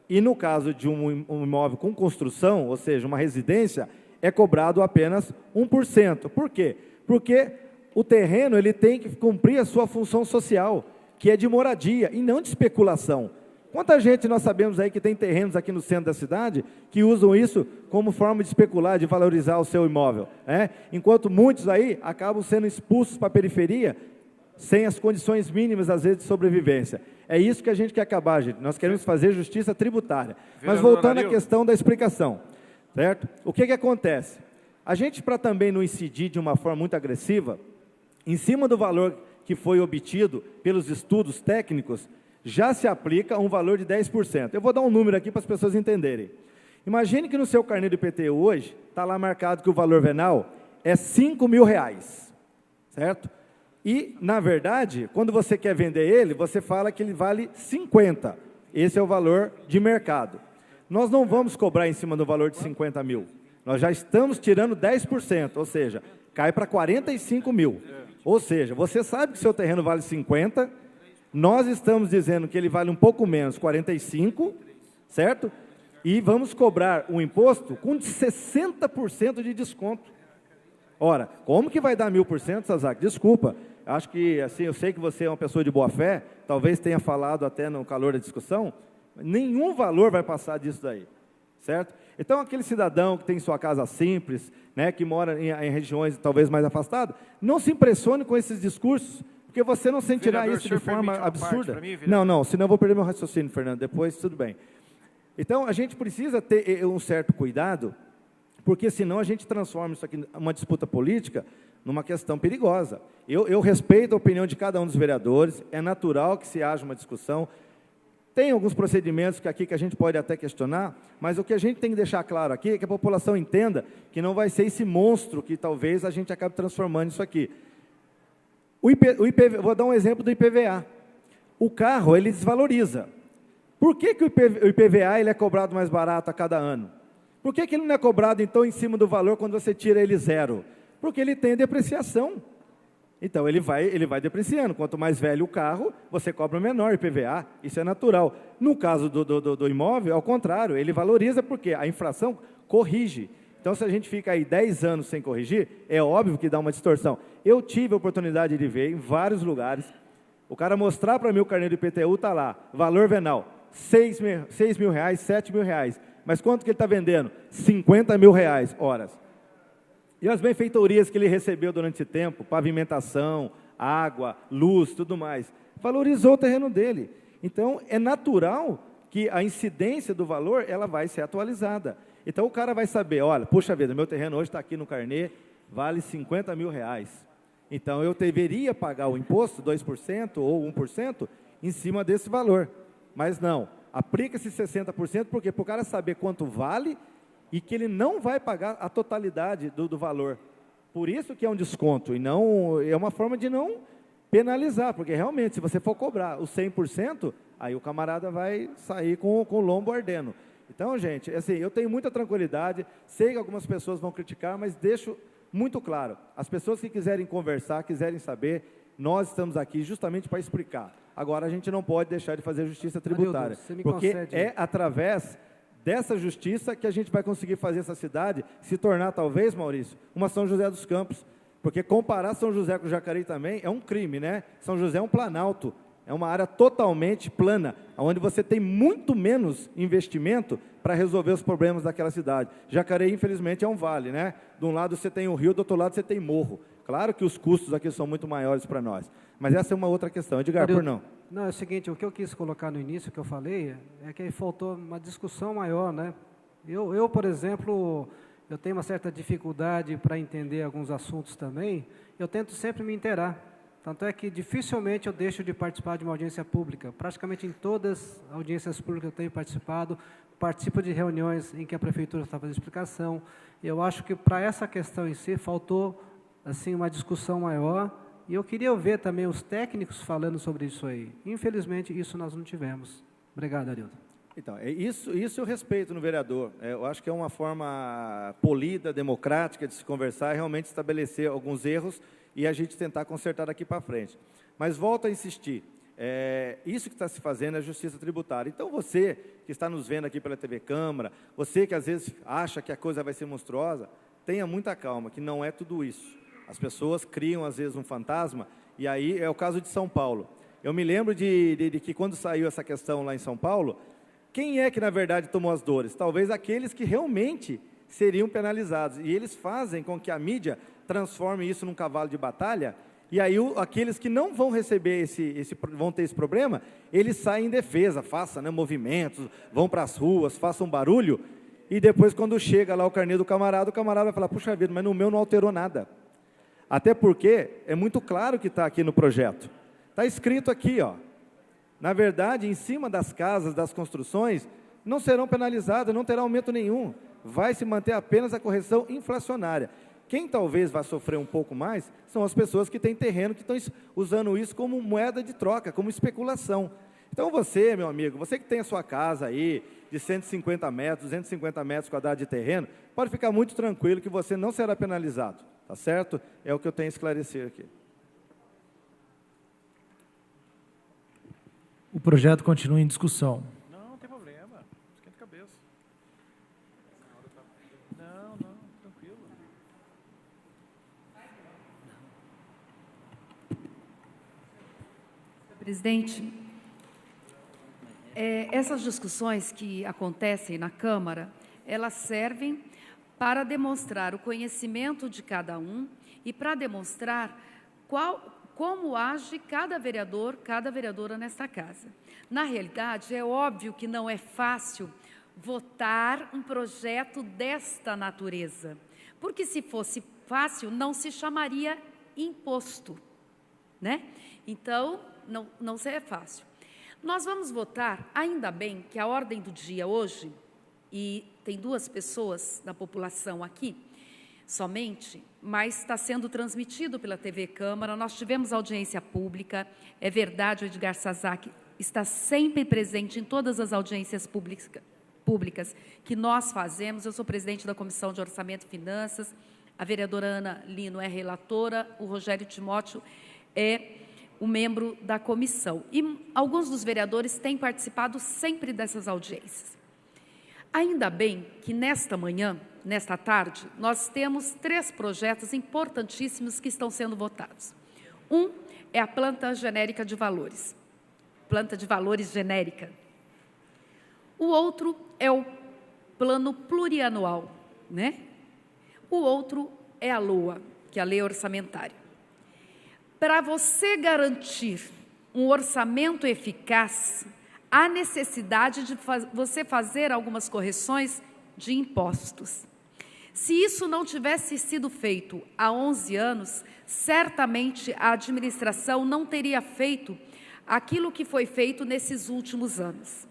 E no caso de um imóvel com construção, ou seja, uma residência, é cobrado apenas 1%. Por quê? Porque o terreno ele tem que cumprir a sua função social, que é de moradia e não de especulação. Quanta gente nós sabemos aí que tem terrenos aqui no centro da cidade que usam isso como forma de especular, de valorizar o seu imóvel, né? Enquanto muitos aí acabam sendo expulsos para a periferia sem as condições mínimas, às vezes, de sobrevivência. É isso que a gente quer acabar, gente. Nós queremos fazer justiça tributária. Mas voltando à questão da explicação, certo? O que acontece? A gente, para também não incidir de uma forma muito agressiva, em cima do valor que foi obtido pelos estudos técnicos, já se aplica um valor de 10%. Eu vou dar um número aqui para as pessoas entenderem. Imagine que no seu carnê do IPTU hoje, está lá marcado que o valor venal é R$5.000, certo? E, na verdade, quando você quer vender ele, você fala que ele vale 50. Esse é o valor de mercado. Nós não vamos cobrar em cima do valor de 50 mil. Nós já estamos tirando 10%, ou seja, cai para 45 mil. Ou seja, você sabe que seu terreno vale 50, nós estamos dizendo que ele vale um pouco menos, 45, certo? E vamos cobrar um imposto com 60% de desconto. Ora, como que vai dar 1.000%, Sazak? Desculpa, acho que, assim, eu sei que você é uma pessoa de boa fé, talvez tenha falado até no calor da discussão, nenhum valor vai passar disso daí, certo? Então, aquele cidadão que tem sua casa simples, né, que mora em regiões talvez mais afastadas, não se impressione com esses discursos, porque você não sentirá isso de forma absurda. Não, senão eu vou perder meu raciocínio, Fernando, depois tudo bem. Então, a gente precisa ter um certo cuidado, porque senão a gente transforma isso aqui, uma disputa política, numa questão perigosa. Eu respeito a opinião de cada um dos vereadores, é natural que se haja uma discussão, tem alguns procedimentos que a gente pode até questionar, mas o que a gente tem que deixar claro aqui é que a população entenda que não vai ser esse monstro que talvez a gente acabe transformando isso aqui. Vou dar um exemplo do IPVA. O carro, ele desvaloriza. Por que o IPVA ele é cobrado mais barato a cada ano? Por que ele não é cobrado, então, em cima do valor quando você tira ele zero? Porque ele tem depreciação. Então, ele vai depreciando. Quanto mais velho o carro, você cobra menor IPVA. Isso é natural. No caso do imóvel, ao contrário, ele valoriza porque a inflação corrige. Então, se a gente fica aí 10 anos sem corrigir, é óbvio que dá uma distorção. Eu tive a oportunidade de ver em vários lugares, o cara mostrar para mim o carnê do IPTU, está lá, valor venal, R$6.000, R$7.000. Mas quanto que ele está vendendo? R$50.000, horas. E as benfeitorias que ele recebeu durante esse tempo, pavimentação, água, luz, tudo mais, valorizou o terreno dele. Então, é natural que a incidência do valor, ela vai ser atualizada. Então, o cara vai saber, olha, puxa vida, meu terreno hoje está aqui no carnê, vale R$50.000. Então, eu deveria pagar o imposto, 2% ou 1%, em cima desse valor. Mas não, aplica-se 60%, porque para o cara saber quanto vale e que ele não vai pagar a totalidade do valor. Por isso que é um desconto, e não é uma forma de não penalizar, porque realmente, se você for cobrar os 100%, aí o camarada vai sair com o lombo ardendo. Então, gente, assim, eu tenho muita tranquilidade, sei que algumas pessoas vão criticar, mas deixo muito claro, as pessoas que quiserem conversar, quiserem saber, nós estamos aqui justamente para explicar. Agora, a gente não pode deixar de fazer justiça tributária, porque é através dessa justiça que a gente vai conseguir fazer essa cidade se tornar, talvez, Maurício, uma São José dos Campos, porque comparar São José com Jacareí também é um crime, né? São José é um planalto, é uma área totalmente plana, onde você tem muito menos investimento para resolver os problemas daquela cidade. Jacareí, infelizmente, é um vale, né? De um lado você tem o rio, do outro lado você tem morro. Claro que os custos aqui são muito maiores para nós, mas essa é uma outra questão. Edgar, por não? Não, é o seguinte, o que eu quis colocar no início, que eu falei, é que faltou uma discussão maior, né? Eu, por exemplo, eu tenho uma certa dificuldade para entender alguns assuntos também, eu tento sempre me inteirar. Tanto é que dificilmente eu deixo de participar de uma audiência pública. Praticamente em todas as audiências públicas eu tenho participado, participo de reuniões em que a prefeitura está fazendo explicação. Eu acho que para essa questão em si faltou assim uma discussão maior. E eu queria ver também os técnicos falando sobre isso aí. Infelizmente, isso nós não tivemos. Obrigado, Arilton. Então, isso eu respeito no vereador. Eu acho que é uma forma polida, democrática de se conversar e realmente estabelecer alguns erros e a gente tentar consertar daqui para frente. Mas volto a insistir, isso que está se fazendo é justiça tributária. Então, você que está nos vendo aqui pela TV Câmara, você que às vezes acha que a coisa vai ser monstruosa, tenha muita calma, que não é tudo isso. As pessoas criam, às vezes, um fantasma, e aí é o caso de São Paulo. Eu me lembro de que quando saiu essa questão lá em São Paulo, quem é que, na verdade, tomou as dores? Talvez aqueles que realmente seriam penalizados. E eles fazem com que a mídia transforme isso num cavalo de batalha, e aí aqueles que não vão receber vão ter esse problema, eles saem em defesa, façam, né, movimentos, vão para as ruas, façam barulho, e depois, quando chega lá o carnê do camarada, o camarada vai falar, puxa vida, mas no meu não alterou nada. Até porque é muito claro que está aqui no projeto. Está escrito aqui, ó. Na verdade, em cima das casas, das construções, não serão penalizadas, não terá aumento nenhum. Vai se manter apenas a correção inflacionária. Quem talvez vá sofrer um pouco mais são as pessoas que têm terreno, que estão usando isso como moeda de troca, como especulação. Então você, meu amigo, você que tem a sua casa aí, de 150 metros, 250 metros quadrados de terreno, pode ficar muito tranquilo que você não será penalizado, tá certo? É o que eu tenho a esclarecer aqui. O projeto continua em discussão. Não tem problema, esquenta a cabeça. Não, tranquilo. Presidente, essas discussões que acontecem na Câmara, elas servem para demonstrar o conhecimento de cada um e para demonstrar como age cada vereador, cada vereadora nesta casa. Na realidade, é óbvio que não é fácil votar um projeto desta natureza, porque se fosse fácil, não se chamaria imposto, né? Então, não seria fácil. Nós vamos votar, ainda bem que a ordem do dia hoje, e tem 2 pessoas da população aqui, somente, mas está sendo transmitido pela TV Câmara, nós tivemos audiência pública, é verdade, o Edgar Sazak está sempre presente em todas as audiências públicas que nós fazemos, eu sou presidente da Comissão de Orçamento e Finanças, a vereadora Ana Lino é relatora, o Rogério Timóteo é o membro da comissão. E alguns dos vereadores têm participado sempre dessas audiências. Ainda bem que nesta manhã, nesta tarde, nós temos 3 projetos importantíssimos que estão sendo votados. Um é a planta genérica de valores, planta de valores genérica. O outro é o plano plurianual, né? O outro é a LOA, que é a lei orçamentária. Para você garantir um orçamento eficaz, há necessidade de você fazer algumas correções de impostos. Se isso não tivesse sido feito há 11 anos, certamente a administração não teria feito aquilo que foi feito nesses últimos anos.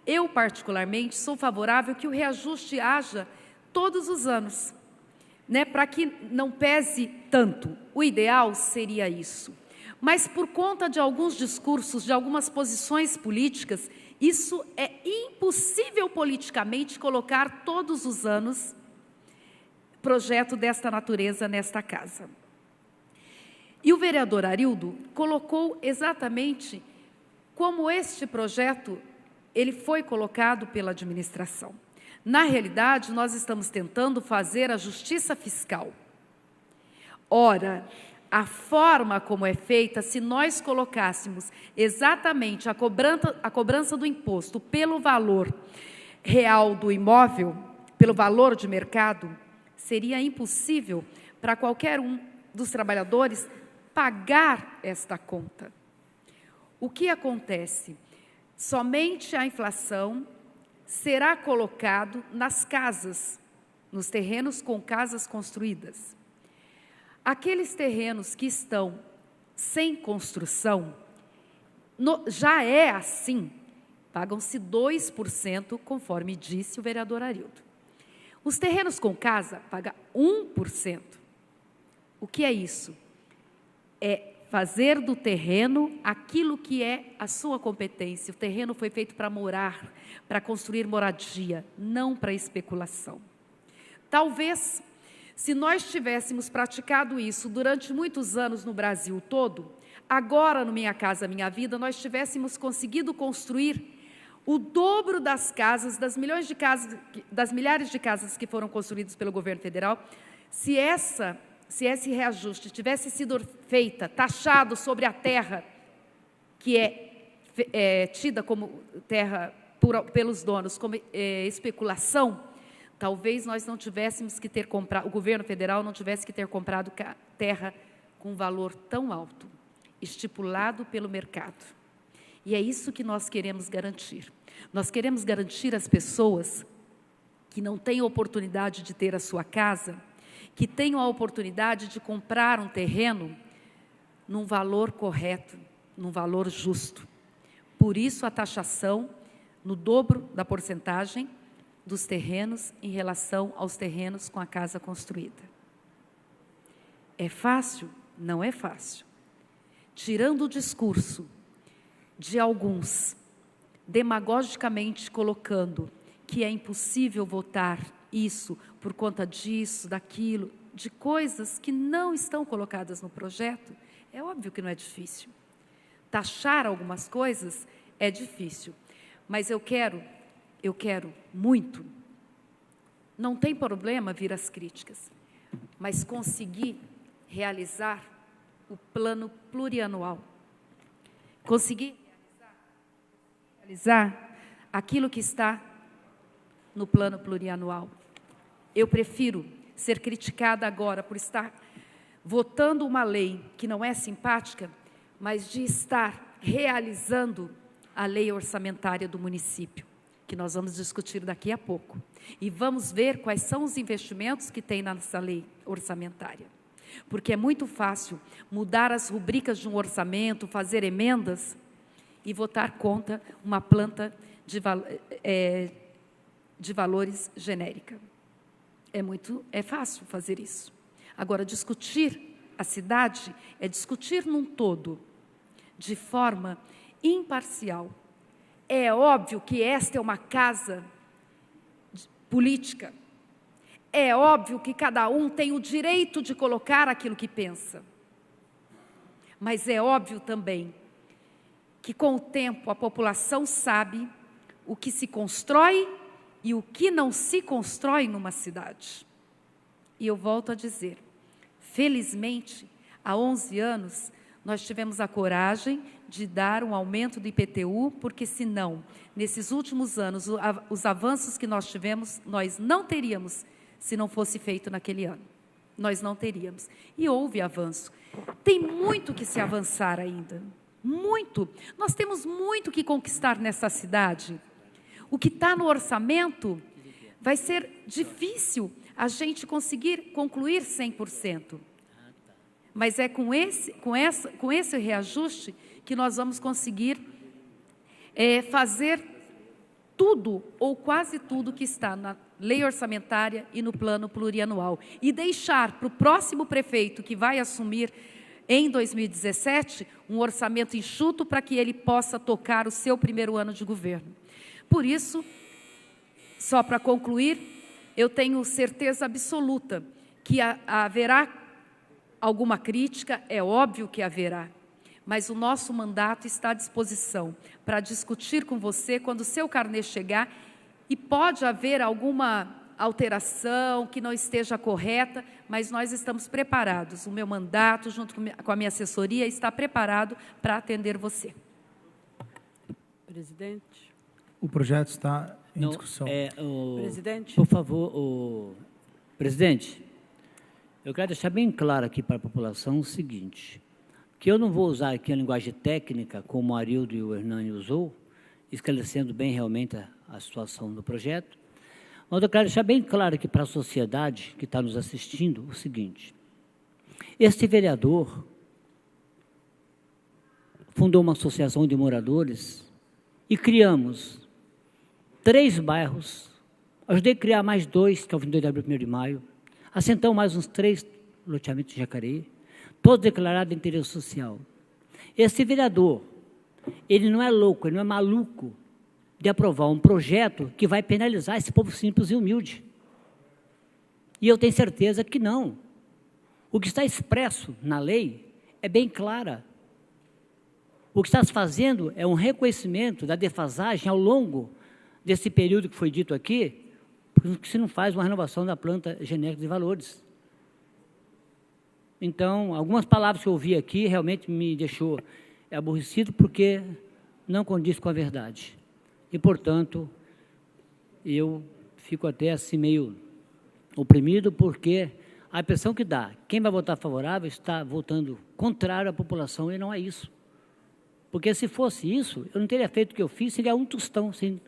Eu, particularmente, sou favorável que o reajuste haja todos os anos, né, para que não pese tanto. O ideal seria isso. Mas por conta de alguns discursos, de algumas posições políticas Isso é impossível politicamente colocar todos os anos projeto desta natureza nesta casa. E o vereador Arildo colocou exatamente como este projeto ele foi colocado pela administração. Na realidade, nós estamos tentando fazer a justiça fiscal. Ora, a forma como é feita, se nós colocássemos exatamente a cobrança do imposto pelo valor real do imóvel, pelo valor de mercado, seria impossível para qualquer um dos trabalhadores pagar esta conta. O que acontece? Somente a inflação será colocado nas casas, nos terrenos com casas construídas. Aqueles terrenos que estão sem construção, já é assim, pagam-se 2%, conforme disse o vereador Arildo. Os terrenos com casa pagam 1%. O que é isso? É fazer do terreno aquilo que é a sua competência. O terreno foi feito para morar, para construir moradia, não para especulação. Talvez, se nós tivéssemos praticado isso durante muitos anos no Brasil todo, agora no Minha Casa Minha Vida, nós tivéssemos conseguido construir o dobro das casas, das milhares de casas que foram construídas pelo governo federal, se esse reajuste tivesse sido feita, taxado sobre a terra, que é tida como terra pelos donos, como especulação, talvez nós não tivéssemos que ter comprado, o governo federal não tivesse que ter comprado terra com valor tão alto, estipulado pelo mercado. E é isso que nós queremos garantir. Nós queremos garantir às pessoas que não têm oportunidade de ter a sua casa, que tenham a oportunidade de comprar um terreno num valor correto, num valor justo. Por isso, a taxação no dobro da porcentagem dos terrenos em relação aos terrenos com a casa construída. É fácil? Não é fácil. Tirando o discurso de alguns, demagogicamente colocando que é impossível votar isso por conta disso, daquilo, de coisas que não estão colocadas no projeto, é óbvio que não é difícil. Taxar algumas coisas é difícil, mas eu quero muito, não tem problema vir as críticas, mas conseguir realizar o plano plurianual, conseguir realizar aquilo que está no plano plurianual. Eu prefiro ser criticada agora por estar votando uma lei que não é simpática, mas de estar realizando a lei orçamentária do município, que nós vamos discutir daqui a pouco. E vamos ver quais são os investimentos que tem nessa lei orçamentária. Porque é muito fácil mudar as rubricas de um orçamento, fazer emendas e votar contra uma planta de valores genérica. É fácil fazer isso. Agora, discutir a cidade é discutir num todo, de forma imparcial. É óbvio que esta é uma casa política. É óbvio que cada um tem o direito de colocar aquilo que pensa. Mas é óbvio também que, com o tempo, a população sabe o que se constrói e o que não se constrói numa cidade. E eu volto a dizer, felizmente, há 11 anos, nós tivemos a coragem de dar um aumento do IPTU, porque senão, nesses últimos anos, os avanços que nós tivemos, nós não teríamos, se não fosse feito naquele ano. Nós não teríamos. E houve avanço. Tem muito que se avançar ainda. Muito. Nós temos muito que conquistar nessa cidade. O que está no orçamento vai ser difícil a gente conseguir concluir 100%. Mas é com esse reajuste que nós vamos conseguir fazer tudo, ou quase tudo, que está na lei orçamentária e no plano plurianual. E deixar para o próximo prefeito que vai assumir em 2017, um orçamento enxuto para que ele possa tocar o seu primeiro ano de governo. Por isso, só para concluir, eu tenho certeza absoluta que haverá alguma crítica, é óbvio que haverá, mas o nosso mandato está à disposição para discutir com você quando o seu carnê chegar, e pode haver alguma alteração que não esteja correta, mas nós estamos preparados. O meu mandato, junto com a minha assessoria, está preparado para atender você. Presidente. O projeto está em discussão. Presidente. Por favor, presidente, eu quero deixar bem claro aqui para a população o seguinte, que eu não vou usar aqui a linguagem técnica, como o Arildo e o Hernani usou, esclarecendo bem realmente a situação do projeto, mas eu quero deixar bem claro aqui para a sociedade que está nos assistindo o seguinte, este vereador fundou uma associação de moradores e criamos 3 bairros, ajudei a criar mais 2, que é o 22 de abril e 1º de maio, assentamos mais uns 3 loteamentos de Jacareí, todos declarados de interesse social. Esse vereador, ele não é louco, ele não é maluco de aprovar um projeto que vai penalizar esse povo simples e humilde. E eu tenho certeza que não. O que está expresso na lei é bem clara. O que está se fazendo é um reconhecimento da defasagem ao longo desse período que foi dito aqui, porque se não faz uma renovação da planta genética de valores. Então, algumas palavras que eu ouvi aqui realmente me deixou aborrecido, porque não condiz com a verdade. E, portanto, eu fico até assim meio oprimido, porque a impressão que dá, quem vai votar favorável está votando contrário à população, e não é isso. Porque se fosse isso, eu não teria feito o que eu fiz sem ganhar um tostão, sem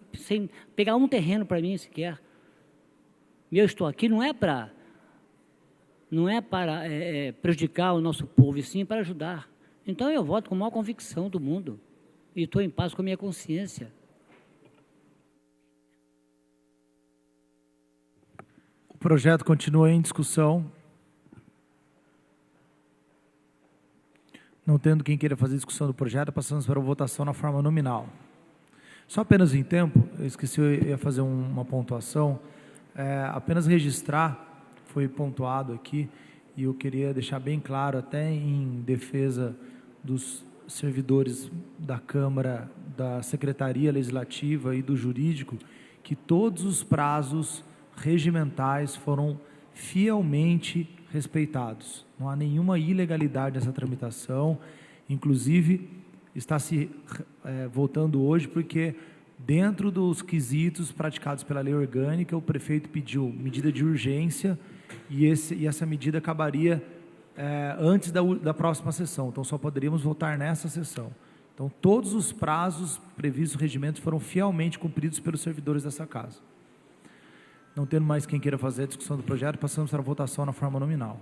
pegar um terreno para mim sequer. E eu estou aqui não é para prejudicar o nosso povo, e sim para ajudar. Então eu voto com a maior convicção do mundo e estou em paz com a minha consciência. O projeto continua em discussão. Não tendo quem queira fazer discussão do projeto, passamos para a votação na forma nominal. Só apenas em tempo, eu esqueci, eu ia fazer uma pontuação, apenas registrar, foi pontuado aqui, e eu queria deixar bem claro, até em defesa dos servidores da Câmara, da Secretaria Legislativa e do Jurídico, que todos os prazos regimentais foram fielmente respeitados. Não há nenhuma ilegalidade nessa tramitação, inclusive está se votando hoje porque, dentro dos quesitos praticados pela lei orgânica, o prefeito pediu medida de urgência e essa medida acabaria antes da próxima sessão, então só poderíamos votar nessa sessão. Então, todos os prazos previstos no regimento foram fielmente cumpridos pelos servidores dessa casa. Não tendo mais quem queira fazer a discussão do projeto, passamos para a votação na forma nominal.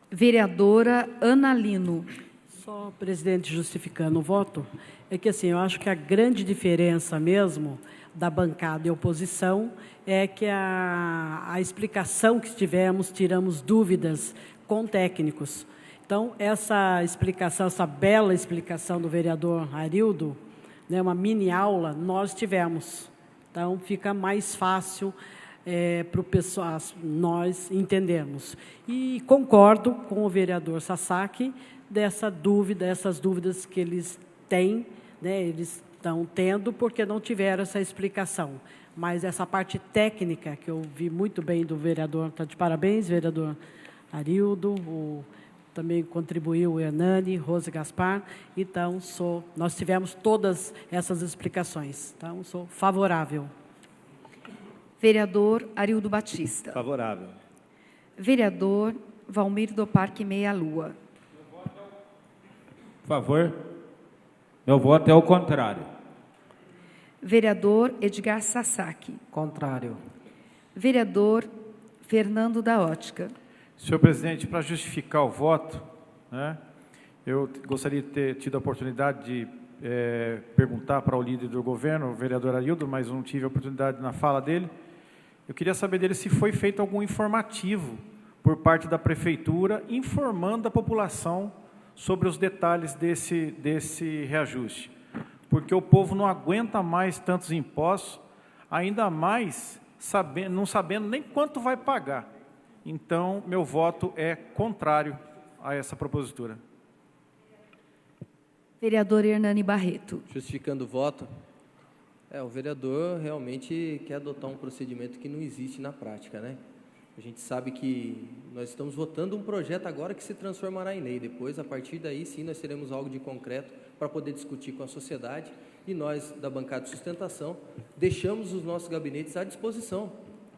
Vereadora Ana Lino. Só, presidente, justificando o voto, é que assim, eu acho que a grande diferença mesmo da bancada e oposição é que a explicação que tiramos dúvidas com técnicos. Então, essa explicação, essa bela explicação do vereador Arildo, né, uma mini aula, nós tivemos. Então, fica mais fácil para o pessoal, nós entendermos. E concordo com o vereador Sasaki essas dúvidas que eles têm, né, eles estão tendo porque não tiveram essa explicação. Mas essa parte técnica, que eu vi muito bem do vereador, está de parabéns, vereador Arildo, também contribuiu o Hernani, Rose Gaspar, então nós tivemos todas essas explicações, então sou favorável. Vereador Arildo Batista. Favorável. Vereador Valmir do Parque Meia Lua. Por favor. Meu voto é o contrário. Vereador Edgar Sasaki. Contrário. Vereador Fernando da Ótica. Senhor presidente, para justificar o voto, né, eu gostaria de ter tido a oportunidade de perguntar para o líder do governo, o vereador Arildo, mas não tive a oportunidade na fala dele. Eu queria saber dele se foi feito algum informativo por parte da prefeitura, informando a população sobre os detalhes desse reajuste, porque o povo não aguenta mais tantos impostos, ainda mais não sabendo nem quanto vai pagar. Então, meu voto é contrário a essa propositura. Vereador Hernani Barreto. Justificando o voto, o vereador realmente quer adotar um procedimento que não existe na prática, né? A gente sabe que nós estamos votando um projeto agora que se transformará em lei. Depois, a partir daí, sim, nós teremos algo de concreto para poder discutir com a sociedade. E nós, da bancada de sustentação, deixamos os nossos gabinetes à disposição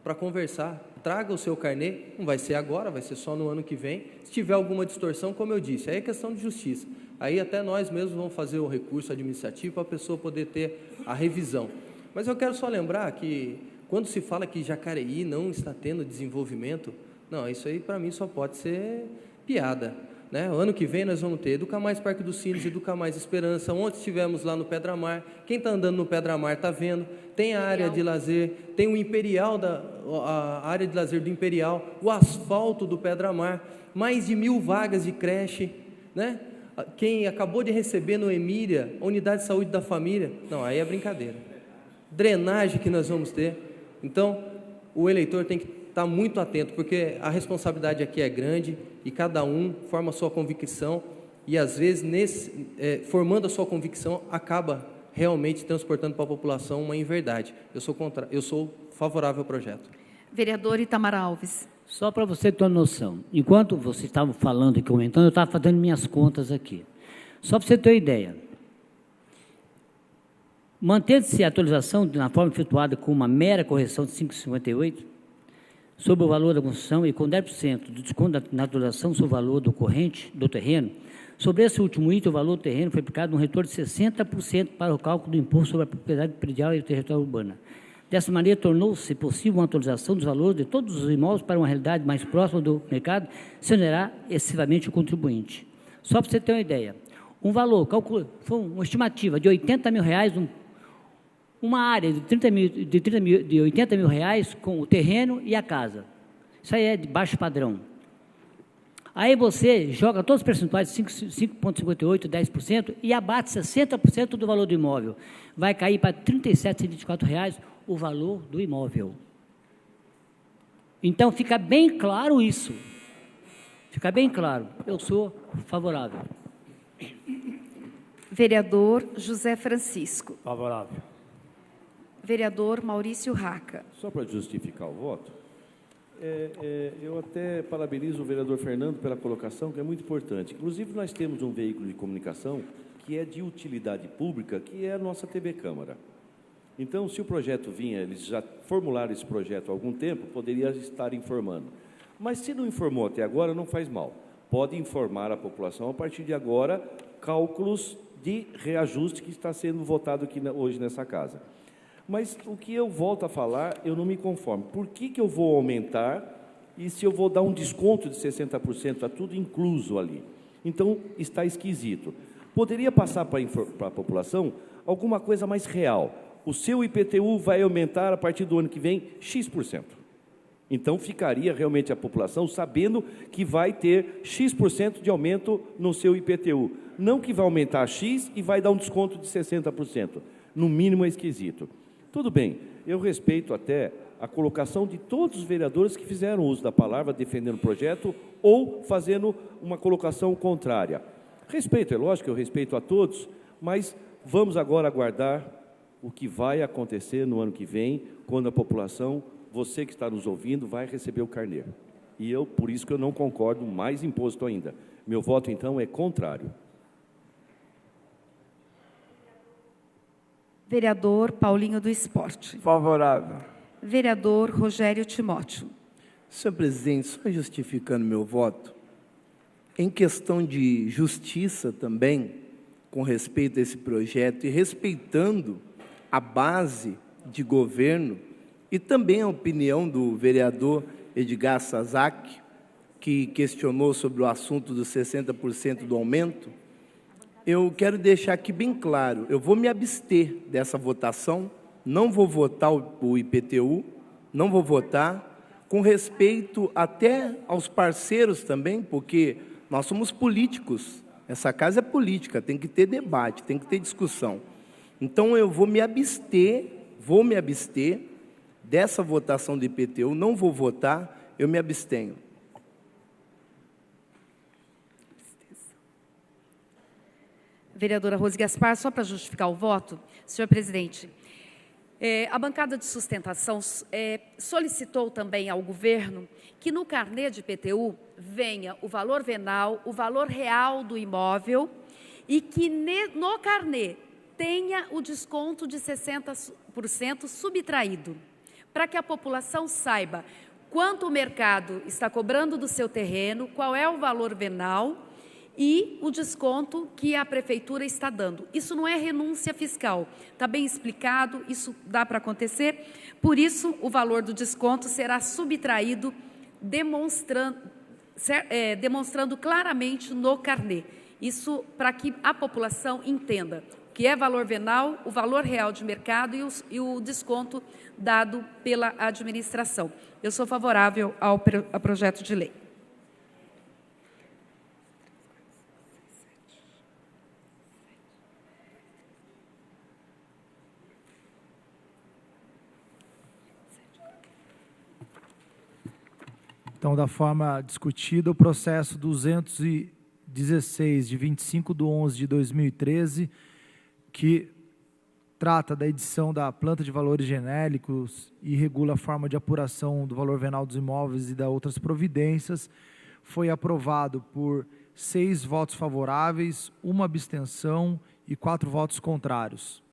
para conversar. Traga o seu carnê, não vai ser agora, vai ser só no ano que vem. Se tiver alguma distorção, como eu disse, aí é questão de justiça. Aí até nós mesmos vamos fazer o recurso administrativo para a pessoa poder ter a revisão. Mas eu quero só lembrar que, quando se fala que Jacareí não está tendo desenvolvimento, não, isso aí para mim só pode ser piada, né? O ano que vem nós vamos ter Educa Mais Parque dos Sinos, Educa Mais Esperança. Ontem estivemos lá no Pedra-Mar. Quem está andando no Pedra-Mar está vendo. Tem a área de lazer, tem o Imperial, a área de lazer do Imperial, o asfalto do Pedra-Mar, mais de 1.000 vagas de creche, né? Quem acabou de receber no Emília, a unidade de saúde da família, não, aí é brincadeira. Drenagem que nós vamos ter. Então, o eleitor tem que estar muito atento, porque a responsabilidade aqui é grande e cada um forma a sua convicção e, às vezes, formando a sua convicção, acaba realmente transportando para a população uma inverdade. Eu sou favorável ao projeto. Vereador Itamar Alves. Só para você ter uma noção, enquanto vocês estavam falando e comentando, eu estava fazendo minhas contas aqui. Só para você ter uma ideia. Mantendo-se a atualização na forma efetuada com uma mera correção de 5,58 sobre o valor da construção e com 10% de desconto na atualização sobre o valor do corrente do terreno, sobre esse último item, o valor do terreno foi aplicado um retorno de 60% para o cálculo do imposto sobre a propriedade predial e território urbana. Dessa maneira, tornou-se possível uma atualização dos valores de todos os imóveis para uma realidade mais próxima do mercado, sem onerar excessivamente o contribuinte. Só para você ter uma ideia, um valor, foi uma estimativa de R$80 mil, uma área de 80 mil reais com o terreno e a casa. Isso aí é de baixo padrão. Aí você joga todos os percentuais de 5,58%, 10% e abate 60% do valor do imóvel. Vai cair para R$ 37,24 o valor do imóvel. Então, fica bem claro isso. Fica bem claro. Eu sou favorável. Vereador José Francisco. Favorável. Vereador Maurício Raca. Só para justificar o voto, eu até parabenizo o vereador Fernando pela colocação, que é muito importante. Inclusive, nós temos um veículo de comunicação que é de utilidade pública, que é a nossa TV Câmara. Então, se o projeto vinha, eles já formularam esse projeto há algum tempo, poderia estar informando. Mas se não informou até agora, não faz mal. Pode informar a população, a partir de agora, cálculos de reajuste que está sendo votado aqui hoje nessa casa. Mas o que eu volto a falar, eu não me conformo. Por que eu vou aumentar e se eu vou dar um desconto de 60%, está tudo incluso ali? Então, está esquisito. Poderia passar para a população alguma coisa mais real. O seu IPTU vai aumentar a partir do ano que vem X%. Então, ficaria realmente a população sabendo que vai ter X% de aumento no seu IPTU. Não que vai aumentar X e vai dar um desconto de 60%. No mínimo é esquisito. Tudo bem, eu respeito até a colocação de todos os vereadores que fizeram uso da palavra defendendo o projeto ou fazendo uma colocação contrária. Respeito, é lógico, eu respeito a todos, mas vamos agora aguardar o que vai acontecer no ano que vem, quando a população, você que está nos ouvindo, vai receber o carnê. E por isso que eu não concordo, mais imposto ainda. Meu voto, então, é contrário. Vereador Paulinho do Esporte. Favorável. Vereador Rogério Timóteo. Senhor presidente, só justificando meu voto, em questão de justiça também, com respeito a esse projeto e respeitando a base de governo e também a opinião do vereador Edgar Sazak, que questionou sobre o assunto dos 60% do aumento, eu quero deixar aqui bem claro, eu vou me abster dessa votação, não vou votar o IPTU, não vou votar, com respeito até aos parceiros também, porque nós somos políticos, Essa casa é política, tem que ter debate, tem que ter discussão. Então, eu vou me abster dessa votação do IPTU, não vou votar, eu me abstenho. Vereadora Rose Gaspar, só para justificar o voto, senhor presidente, a bancada de sustentação solicitou também ao governo que no carnê de IPTU venha o valor venal, o valor real do imóvel e que no carnê tenha o desconto de 60% subtraído, para que a população saiba quanto o mercado está cobrando do seu terreno, qual é o valor venal e o desconto que a prefeitura está dando. Isso não é renúncia fiscal, está bem explicado, isso dá para acontecer, por isso o valor do desconto será subtraído, demonstrando claramente no carnê. Isso para que a população entenda o que é valor venal, o valor real de mercado e o desconto dado pela administração. Eu sou favorável ao projeto de lei. Então, da forma discutida, o processo 216, de 25/11/2013, que trata da edição da planta de valores genéricos e regula a forma de apuração do valor venal dos imóveis e das outras providências, foi aprovado por 6 votos favoráveis, 1 abstenção e 4 votos contrários.